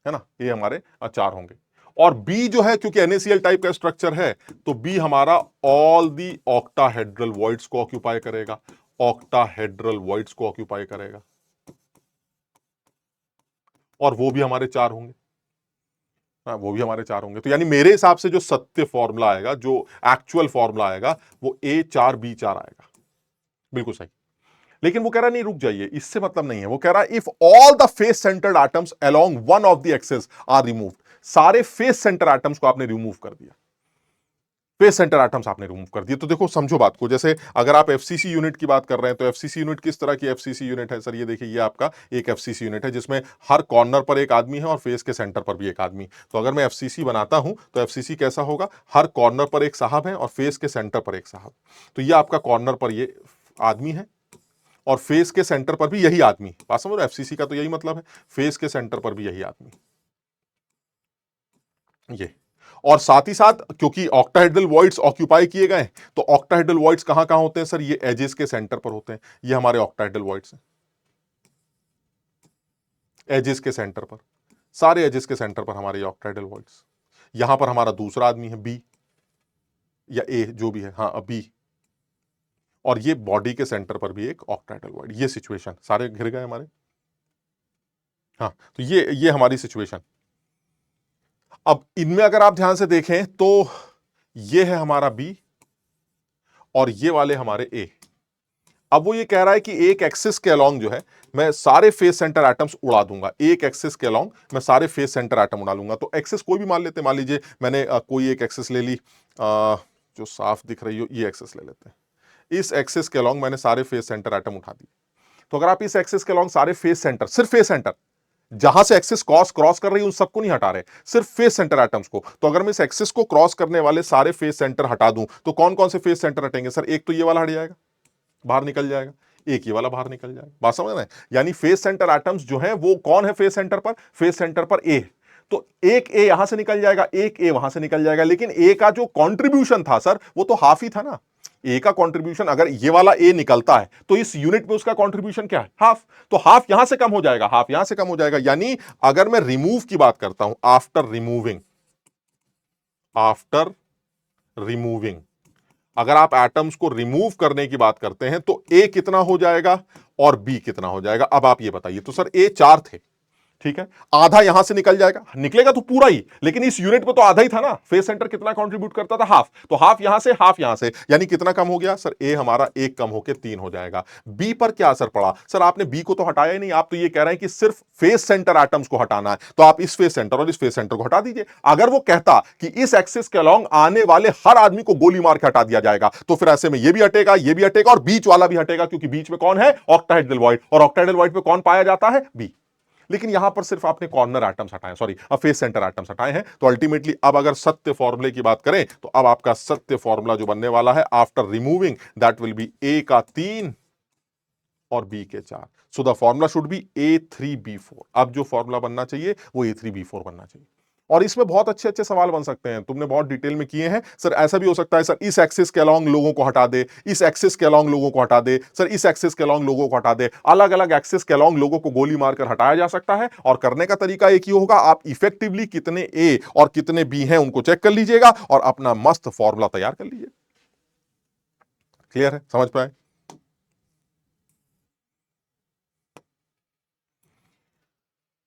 A: है ना? ए हमारे 4 होंगे। और बी जो है, क्योंकि NaCl टाइप का स्ट्रक्चर है, तो बी हमारा ऑल दी ऑक्टाहेड्रल वॉइड्स को ऑक्यूपाई करेगा, ऑक्टाहेड्रल वॉइड्स को ऑक्यूपाई करेगा, और वो भी हमारे 4 होंगे। हाँ, वो भी हमारे 4 होंगे। तो यानी मेरे हिसाब से जो सत्य फॉर्मूला आएगा, जो एक्चुअल फॉर्मूला आएगा, वो A4 B4 आएगा। बिल्कुल सही। लेकिन वो कह रहा नहीं, रुक जाइए, इससे मतलब नहीं है। वो कह रहा है if all the face centred atoms along one of the axes are removed, सारे फेस सेंटर एटम्स को आपने रिमूव कर दिया, फेस सेंटर एटम्स आपने रिमूव कर दिए। तो देखो समझो बात को, जैसे अगर आप एफसीसी यूनिट की बात कर रहे हैं तो एफसीसी यूनिट किस तरह की एफसीसी यूनिट है? सर ये देखिए, ये आपका एक एफसीसी यूनिट है जिसमें हर कॉर्नर पर एक आदमी है और फेस के सेंटर पर भी एक आदमी। तो अगर मैं एफसीसी बनाता हूं तो एफसीसी कैसा होगा? हर कॉर्नर पर एक साहब है और फेस के सेंटर पर एक साहब। तो ये आपका कॉर्नर पर ये आदमी है और फेस के सेंटर पर भी यही आदमी। बात समझ रहे? एफसीसी का तो यही मतलब है, फेस के सेंटर पर भी यही आदमी। ये और साथ ही साथ क्योंकि ऑक्टाहेड्रल वॉइड्स ऑक्यूपाई किए गए, तो ऑक्टाहेड्रल वॉइड्स कहां कहां होते हैं सर? ये एजेस के सेंटर पर होते हैं। ये हमारे ऑक्टाहेड्रल वॉइड्स हैं, एजेस के सेंटर पर, सारे एजेस के सेंटर पर हमारे ऑक्टाहेड्रल वॉइड्स। यहां पर हमारा दूसरा आदमी है बी या ए, जो भी है, हाँ बी, और ये बॉडी के सेंटर पर भी एक ऑक्टाहेड्रल वॉइड। ये सिचुएशन सारे घिर गए हमारे। हाँ, तो ये हमारी सिचुएशन। अब इनमें अगर आप ध्यान से देखें तो ये है हमारा बी और ये वाले हमारे ए। अब वो ये कह रहा है कि एक एक्सिस के अलोंग जो है मैं सारे फेस सेंटर एटम्स उड़ा दूंगा, एक एक्सिस के अलोंग मैं सारे फेस सेंटर एटम उड़ा लूंगा। तो एक्सिस कोई भी मान लेते हैं, मान लीजिए मैंने कोई एक एक्सिस ले ली, जो साफ दिख रही हो, ये एक्सिस ले लेते हैं। इस एक्सिस के अलोंग मैंने सारे फेस सेंटर एटम उठा दिए। तो अगर आप इस एक्सिस के अलोंग सारे फेस सेंटर, सिर्फ फेस सेंटर, जहां से एक्सिस क्रॉस कर रही है उन सबको नहीं हटा रहे, सिर्फ फेस सेंटर एटम्स को। तो अगर मैं इस एक्सिस को क्रॉस करने वाले सारे फेस सेंटर हटा दूं तो कौन कौन से फेस सेंटर हटेंगे सर? एक तो ये वाला हट जाएगा, बाहर निकल जाएगा, एक ये वाला बाहर निकल जाएगा। बात समझ रहे हैं? यानी फेस सेंटर एटम्स जो है वो कौन है फेस सेंटर पर? फेस सेंटर पर ए। तो एक ए यहां से निकल जाएगा, एक ए वहां से निकल जाएगा, लेकिन ए का जो कंट्रीब्यूशन था सर वो तो हाफ ही था ना। ए का कंट्रीब्यूशन अगर ये वाला ए निकलता है तो इस यूनिट में उसका कंट्रीब्यूशन क्या है? हाफ। तो हाफ यहां से कम हो जाएगा, हाफ यहां से कम हो जाएगा। यानी अगर मैं रिमूव की बात करता हूं, आफ्टर रिमूविंग अगर आप एटम्स को रिमूव करने की बात करते हैं तो ए कितना हो जाएगा और बी कितना हो जाएगा? अब आप ये बताइए। तो सर ए 4 थे, ठीक है, आधा यहां से निकल जाएगा, निकलेगा तो पूरा ही, लेकिन इस यूनिट में तो आधा ही था ना। फेस सेंटर कितना कंट्रीब्यूट करता था? हाफ। तो हाफ यहां से, हाफ यहां से, यानी कितना कम हो गया सर? ए हमारा एक कम होकर 3 हो जाएगा। बी पर क्या असर पड़ा सर? आपने बी को तो हटाया ही नहीं, आप तो ये कह रहे हैं कि सिर्फ फेस सेंटर एटम्स को हटाना है, तो आप इस फेस सेंटर और इस फेस सेंटर को हटा दीजिए। अगर वो कहता कि इस एक्सिस के अलोंग आने वाले हर आदमी को गोली मार के हटा दिया जाएगा, तो फिर ऐसे में ये भी हटेगा, ये भी हटेगा और बीच वाला भी हटेगा, क्योंकि बीच में कौन है? ऑक्टाहेड्रल वॉइड, और ऑक्टाहेड्रल वॉइड पे कौन पाया जाता है? बी। लेकिन यहां पर सिर्फ आपने कॉर्नर एटम्स हटाए, सॉरी फेस सेंटर एटम्स हटाए हैं। तो अल्टीमेटली अब अगर सत्य फॉर्मूले की बात करें तो अब आपका सत्य फॉर्मूला जो बनने वाला है after removing, that will be A का 3 और बी के 4। So the formula should be A3B4। अब जो फॉर्मूला बनना चाहिए वो A3B4 बनना चाहिए। और इसमें बहुत अच्छे अच्छे सवाल बन सकते हैं, तुमने बहुत डिटेल में किए हैं सर। ऐसा भी हो सकता है सर इस एक्सिस के अलोंग लोगों को हटा दे, इस एक्सिस के अलोंग लोगों को हटा दे, सर इस एक्सिस के अलोंग लोगों को हटा दे। अलग अलग एक्सिस के अलोंग लोगों को गोली मारकर हटाया जा सकता है, और करने का तरीका एक ही होगा, आप इफेक्टिवली कितने ए और कितने बी हैं उनको चेक कर लीजिएगा और अपना मस्त फॉर्मूला तैयार कर लीजिए। क्लियर है? समझ पाए?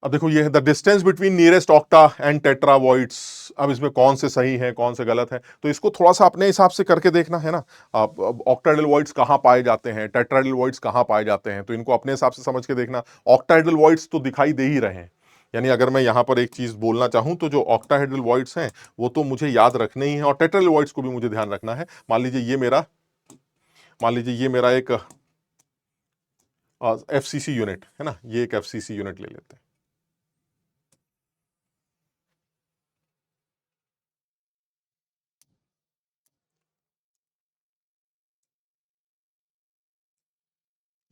A: अब देखो ये है the distance between nearest octa and tetravoids. अब इसमें कौन से सही हैं कौन से गलत हैं, तो इसको थोड़ा सा अपने हिसाब से करके देखना है ना। ऑक्टाहेड्रल वॉइड्स कहां पाए जाते हैं, टेट्राहेड्रल वॉइड्स कहां पाए जाते हैं, तो इनको अपने हिसाब से समझ के देखना। ऑक्टाहेड्रल वॉइड्स तो दिखाई दे ही रहे हैं, यानी अगर मैं यहां पर एक चीज बोलना चाहूं तो जो ऑक्टाहेड्रल वॉइड्स हैं वो तो मुझे याद रखने ही है, और टेट्राहेड्रल वॉइड्स को भी मुझे ध्यान रखना है। मान लीजिए ये मेरा एक एफसीसी यूनिट है ना, ये एक एफसीसी यूनिट ले लेते हैं।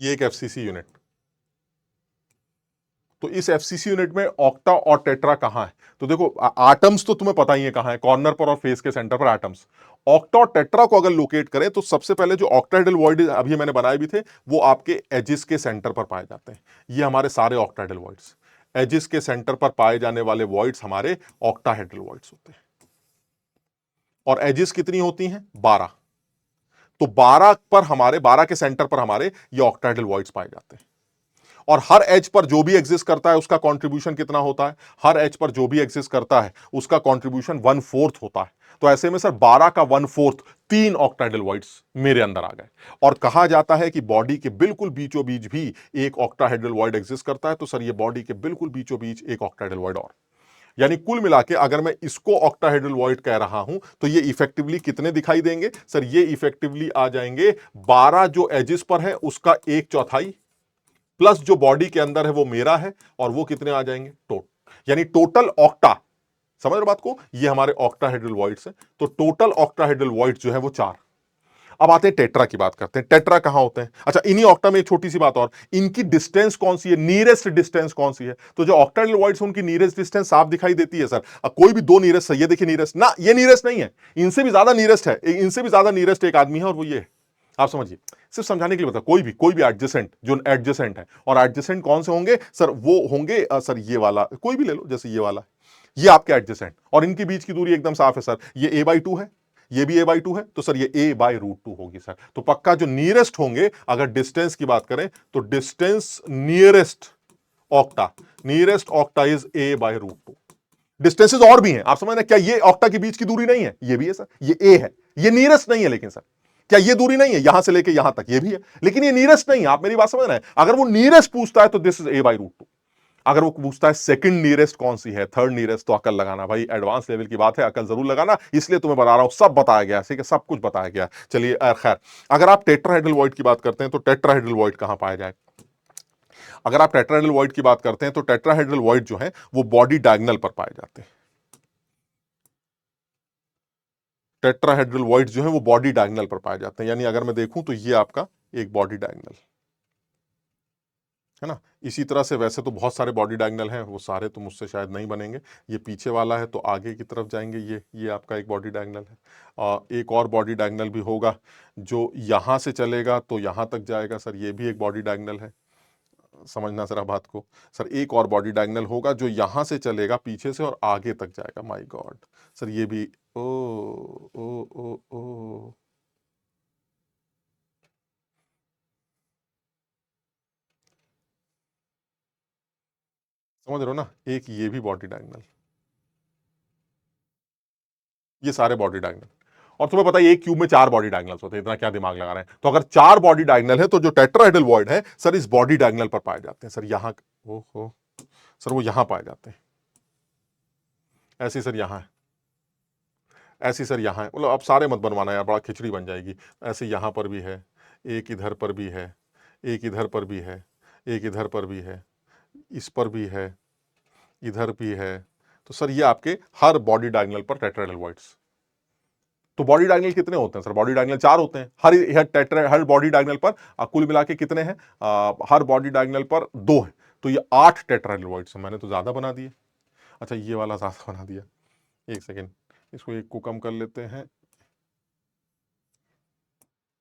A: ये एक एफसीसी यूनिट, तो इस एफसीसी यूनिट में ऑक्टा और टेट्रा कहां है? तो देखो एटम्स तो तुम्हें पता ही है कहां है, कॉर्नर पर और फेस के सेंटर पर एटम्स। ऑक्टा और टेट्रा को अगर लोकेट करें तो सबसे पहले जो ऑक्टाहेड्रल वॉइड अभी मैंने बनाए भी थे वो आपके एजिस के सेंटर पर पाए जाते हैं। ये हमारे सारे ऑक्टाहेड्रल वॉइड्स, एजिस के सेंटर पर पाए जाने वाले वॉइड्स हमारे ऑक्टाहेड्रल वॉइड्स होते हैं। और एजिस कितनी होती हैं? 12। तो 12 पर हमारे, 12 के सेंटर पर हमारे ये ऑक्टाहेड्रल वॉइड्स पाए जाते हैं। और हर एज पर जो भी एग्जिस्ट करता है उसका कंट्रीब्यूशन कितना होता है? हर एज पर जो भी एग्जिस्ट करता है उसका कंट्रीब्यूशन 1/4 होता है। तो ऐसे में सर 12 का 1/4 3 ऑक्टाहेड्रल वॉइड्स मेरे अंदर आ गए। और कहा जाता है कि बॉडी के बिल्कुल बीचों बीच भी एक ऑक्टाहेड्रल वॉइड एग्जिस्ट करता है, तो सर ये बॉडी के बिल्कुल बीचों बीच एक ऑक्टाहेड्रल वॉइड और, यानी कुल मिला के अगर मैं इसको ऑक्टाहेड्रल वॉइड कह रहा हूं तो ये इफेक्टिवली कितने दिखाई देंगे सर? ये इफेक्टिवली आ जाएंगे 12 जो एजिस पर है उसका 1/4 प्लस जो बॉडी के अंदर है वो मेरा है, और वो कितने आ जाएंगे? यानी टोटल ऑक्टा, समझ रहे बात को? ये हमारे ऑक्टाहेड्रल वॉइड्स हैं। तो टोटल ऑक्टाहेड्रल वॉइड्स जो है वो 4। अब आते हैं टेट्रा की बात करते हैं। टेट्रा कहां होते हैं? अच्छा, इन्हीं ऑक्टा में एक छोटी सी बात और, इनकी डिस्टेंस कौन सी है, नीयरेस्ट डिस्टेंस कौन सी है? तो जो ऑक्टाहेड्रल वॉइड्स उनकी नीयरेस्ट डिस्टेंस साफ दिखाई देती है सर। कोई भी दो नीयरेस्ट है, ये देखिए नीयरेस्ट ना, ये नीयरेस्ट नहीं है, इनसे भी ज्यादा नीयरेस्ट है, इनसे भी ज्यादा नीयरेस्ट एक आदमी है और वो ये है। आप समझिए, सिर्फ समझाने के लिए बता, कोई भी एडजेसेंट जो एडजेसेंट है, और एडजेसेंट कौन से होंगे सर? वो होंगे सर ये वाला, कोई भी ले लो, जैसे ये वाला, ये आपके एडजेसेंट, और इनके बीच की दूरी एकदम साफ है सर, ये a/2 है, ये भी a/2 है, तो सर ये a/√2 होगी सर। तो पक्का जो नियरेस्ट होंगे, अगर डिस्टेंस की बात करें तो distance nearest octa is a/√2। Distances और भी हैं, आप समझ रहे हैं? क्या ये ऑक्टा के बीच की दूरी नहीं है? ये भी है सर, ये a है, ये नियरेस्ट नहीं है, लेकिन सर क्या ये दूरी नहीं है यहां से लेके यहां तक? ये भी है, लेकिन ये नियरेस्ट नहीं है। आप मेरी बात समझ रहे हैं? अगर वो नियरेस्ट पूछता है तो दिस इज a/√2। अगर वो पूछता है सेकंड नियरेस्ट कौन सी है, थर्ड नियरेस्ट, तो अकल लगाना भाई, एडवांस लेवल की बात है, अकल जरूर लगाना, इसलिए तुम्हें बता रहा हूं, सब बताया गया, ठीक है, सब कुछ बताया गया। चलिए खैर, अगर आप टेट्राहेड्रल वॉइड की बात करते हैं तो टेट्राहेड्रल वॉइड कहां पाया जाए? अगर आप टेट्राहेड्रल वॉइड की बात करते हैं तो टेट्राहेड्रल वॉइड जो है वो बॉडी डायगोनल पर पाए जाते हैं। टेट्राहेड्रल वॉइड जो है वो बॉडी डायगोनल पर पाए जाते हैं, यानी अगर मैं देखूं तो ये आपका एक बॉडी डायगोनल है ना। इसी तरह से वैसे तो बहुत सारे बॉडी डायगोनल हैं, वो सारे तो मुझसे शायद नहीं बनेंगे। ये पीछे वाला है तो आगे की तरफ जाएंगे, ये आपका एक बॉडी डायगोनल है। एक और बॉडी डायगोनल भी होगा जो यहां से चलेगा तो यहां तक जाएगा, सर ये भी एक बॉडी डायगोनल है। समझना जरा बात को। सर एक और बॉडी डायगोनल होगा जो यहां से चलेगा पीछे से और आगे तक जाएगा। माय गॉड सर ये भी ओ ओ ओ ओ समझ रहे हो ना, एक ये भी बॉडी डायगोनल, ये सारे बॉडी डायगोनल। और तुम्हें पता है एक क्यूब में 4 बॉडी डायगोनल्स होते हैं, इतना क्या दिमाग लगा रहे हैं। तो अगर 4 बॉडी डायगोनल है तो जो टेट्राहेड्रल वॉइड है सर इस बॉडी डायगोनल पर पाए जाते हैं। सर यहां ओहो सर वो यहां पाए जाते हैं, ऐसे सर यहां है, ऐसी सर यहां है। मतलब अब सारे मत बनवाना यार, बड़ा खिचड़ी बन जाएगी। ऐसे यहां पर भी है, एक इधर पर भी है, एक इधर पर भी है, एक इधर पर भी है, इस पर भी है, इधर भी है। तो सर ये आपके हर बॉडी डायगोनल पर टेट्राहेड्रल वॉइड्स। तो बॉडी डायगोनल कितने होते हैं सर? बॉडी डायगोनल 4 होते हैं हर बॉडी डायगोनल पर। कुल मिला के कितने हैं? हर बॉडी डायगोनल पर 2 है, तो ये 8 टेट्राहेड्रल वॉइड्स हैं। मैंने तो ज्यादा बना दिए। अच्छा ये वाला ज्यादा बना दिया, एक सेकेंड, इसको एक को कम कर लेते हैं।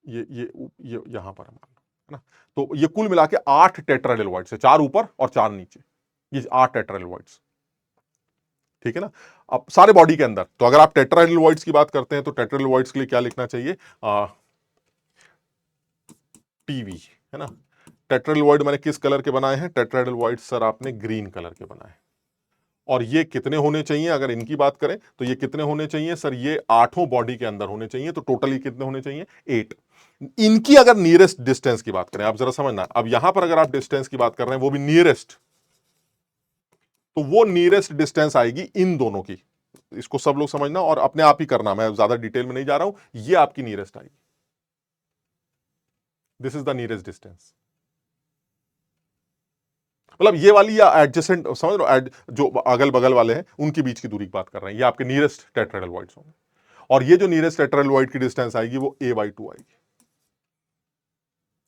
A: ये यहां पर है मान लो, है ना। तो ये कुल मिला के 8 टेट्राहेड्रल वॉइड्स है, 4 ऊपर और 4 नीचे, ये 8 टेट्राहेड्रल वॉइड्स। ठीक है ना। अब सारे बॉडी के अंदर तो अगर आप टेट्राहेड्रल वॉइड्स की बात करते हैं तो टेट्राहेड्रल वॉइड्स के लिए क्या लिखना चाहिए? टीवी, है ना। टेट्राहेड्रल वॉइड मैंने किस कलर के बनाए हैं? टेट्राहेड्रल वॉइड सर आपने ग्रीन कलर के बनाए। और ये कितने होने चाहिए? अगर इनकी बात करें तो ये कितने होने चाहिए सर? ये 8 बॉडी के अंदर होने चाहिए। तो टोटली कितने होने चाहिए? 8। इनकी अगर नियरेस्ट डिस्टेंस की बात करें, आप जरा समझना, अब यहां पर अगर आप डिस्टेंस की बात कर रहे हैं वो भी नियरेस्ट, तो वो नियरेस्ट डिस्टेंस आएगी इन दोनों की। इसको सब लोग समझना और अपने आप ही करना, मैं ज्यादा डिटेल में नहीं जा रहा हूं। ये आपकी नियरेस्ट आएगी, this is the nearest distance. मतलब ये वाली या एडजेसेंट, समझ लो जो अगल बगल वाले हैं उनके बीच की दूरी की बात कर रहे हैं, ये आपके नियरेस्ट टेट्राहेड्रल वॉइड्स होंगे। और ये जो नियरेस्ट टेट्राहेड्रल वॉइड की डिस्टेंस आएगी वो a/2 आएगी।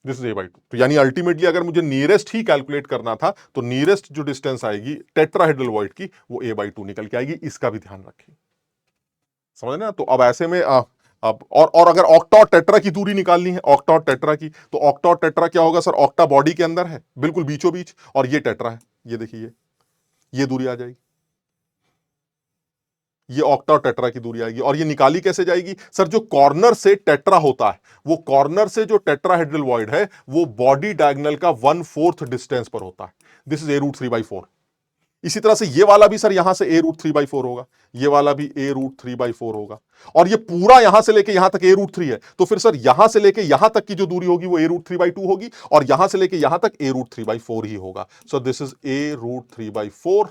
A: This is a/2। तो यानी अल्टीमेटली अगर मुझे नियरेस्ट ही कैलकुलेट करना था तो नियरेस्ट जो डिस्टेंस आएगी टेट्राहेड्रल वॉइड की वो a/2 निकल के आएगी। इसका भी ध्यान रखें, समझ ना। तो अब ऐसे में अब और अगर ऑक्टा और टेट्रा की दूरी निकालनी है, ऑक्टा और टेट्रा की, तो ऑक्टा और टेट्रा क्या होगा सर? ऑक्टा बॉडी के अंदर है बिल्कुल बीचों बीच, और ये टेट्रा है, ये देखिए ये दूरी आ जाएगी। ये ऑक्टा और टेट्रा की दूरी आएगी। और ये निकाली कैसे जाएगी सर? जो कॉर्नर से टेट्रा होता है, वो कॉर्नर से जो टेट्राहेड्रल वॉइड है वो बॉडी डायगोनल का 1/4 डिस्टेंस पर होता है। This is a√3/4। इसी तरह से ये वाला भी सर यहां से a√3/4 होगा, ये वाला भी a√3/4 होगा। और ये पूरा यहां से लेके यहां तक a√3 है, तो फिर सर यहां से लेके यहां तक की जो दूरी होगी वो a√3/2 होगी, और यहां से लेके यहां तक a√3/4 ही होगा। So this is a√3/4,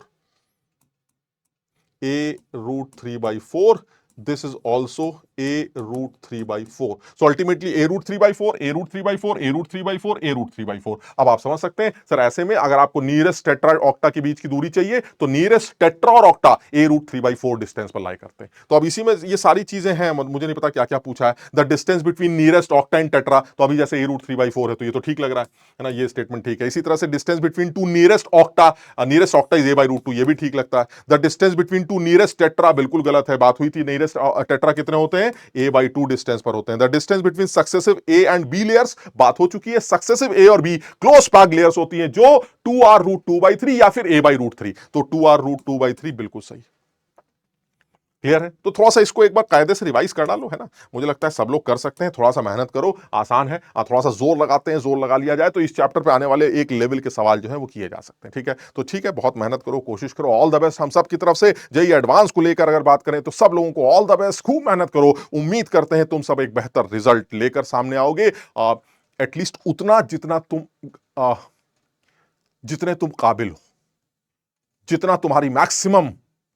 A: a√3/4। This is also a√3/4। So ultimately a√3/4, a√3/4, a√3/4, a√3/4। अब आप समझ सकते हैं सर, ऐसे में अगर आपको नियरेस्ट टेट्रा और ऑक्टा के बीच की दूरी चाहिए तो नियरेस्ट टेट्रा और ऑक्टा a√3/4 डिस्टेंस पर लाई करते हैं। तो अब इसी में ये सारी चीजें हैं, मुझे नहीं पता क्या क्या पूछा है। The distance between nearest octa and tetra, तो अभी जैसे a√3/4 है तो ये तो ठीक लग रहा है ना, ये स्टेटमेंट ठीक है। इसी तरह से distance between two nearest octa, nearest octa is a/√2, ये भी ठीक लगता है। The distance between two nearest tetra बिल्कुल गलत है, बात हुई थी नियरेस्ट टेट्रा कितने होते हैं? a/2 डिस्टेंस पर होते हैं। The distance between successive A and B layers, बात हो चुकी है। सक्सेसिव ए और बी क्लोज पैक्ड लेयर्स होती हैं जो 2r√2/3 या फिर a/√3, तो 2r√2/3 बिल्कुल सही। क्लियर है? तो थोड़ा सा इसको एक बार कायदे से रिवाइज कर डालो, है ना। मुझे लगता है सब लोग कर सकते हैं, थोड़ा सा मेहनत करो, आसान है। थोड़ा सा जोर लगाते हैं, जोर लगा लिया जाए तो इस चैप्टर पे आने वाले एक लेवल के सवाल जो है वो किए जा सकते हैं। ठीक है, तो ठीक है, बहुत मेहनत करो, कोशिश करो। ऑल द बेस्ट हम सब की तरफ से। जेईई एडवांस को लेकर अगर बात करें तो सब लोगों को ऑल द बेस्ट, खूब मेहनत करो। उम्मीद करते हैं तुम सब एक बेहतर रिजल्ट लेकर सामने आओगे, एटलीस्ट उतना जितने तुम काबिल हो, जितना तुम्हारी मैक्सिमम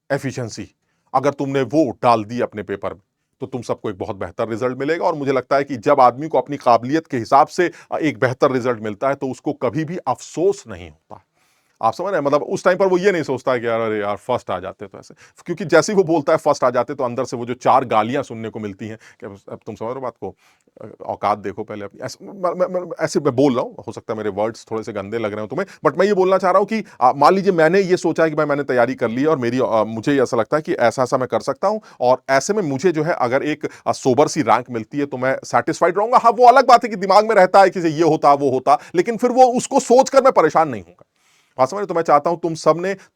A: एफिशिएंसी, अगर तुमने वो डाल दी अपने पेपर में तो तुम सबको एक बहुत बेहतर रिजल्ट मिलेगा। और मुझे लगता है कि जब आदमी को अपनी काबिलियत के हिसाब से एक बेहतर रिजल्ट मिलता है तो उसको कभी भी अफसोस नहीं होता। आप समझ रहे हैं? मतलब उस टाइम पर वो ये नहीं सोचता है कि यार अरे यार फर्स्ट आ जाते तो ऐसे, क्योंकि जैसे ही वो बोलता है फर्स्ट आ जाते तो अंदर से वो जो 4 गालियाँ सुनने को मिलती हैं कि अब तुम समझ रहे हो बात को? औकात देखो पहले अपनी। ऐसे ऐसे मैं बोल रहा हूँ, हो सकता है मेरे वर्ड्स थोड़े से गंदे लग रहे हो तुम्हें, बट मैं ये बोलना चाह रहा हूँ कि मान लीजिए मैंने ये सोचा है कि मैंने तैयारी कर ली है और मुझे ऐसा लगता है कि ऐसा-ऐसा मैं कर सकता हूँ और ऐसे में मुझे जो है अगर एक सोबर सी रैंक मिलती है तो मैं सैटिस्फाइड रहूँगा। हाँ, वो अलग बात है कि दिमाग में रहता है कि ये होता, वो होता, लेकिन फिर वो उसको सोचकर मैं परेशान नहीं हूँगा। हाँ, समझ रहे? तो मैं चाहता हूं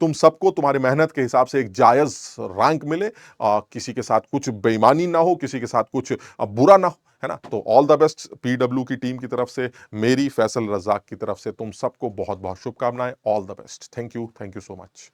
A: तुम सबको तुम्हारी मेहनत के हिसाब से एक जायज रैंक मिले, किसी के साथ कुछ बेईमानी ना हो, किसी के साथ कुछ बुरा ना हो, है ना? तो ऑल द बेस्ट पीडब्ल्यू की टीम की तरफ से, मेरी फैसल रजाक की तरफ से तुम सबको बहुत बहुत शुभकामनाएं। All the best. Thank you so much.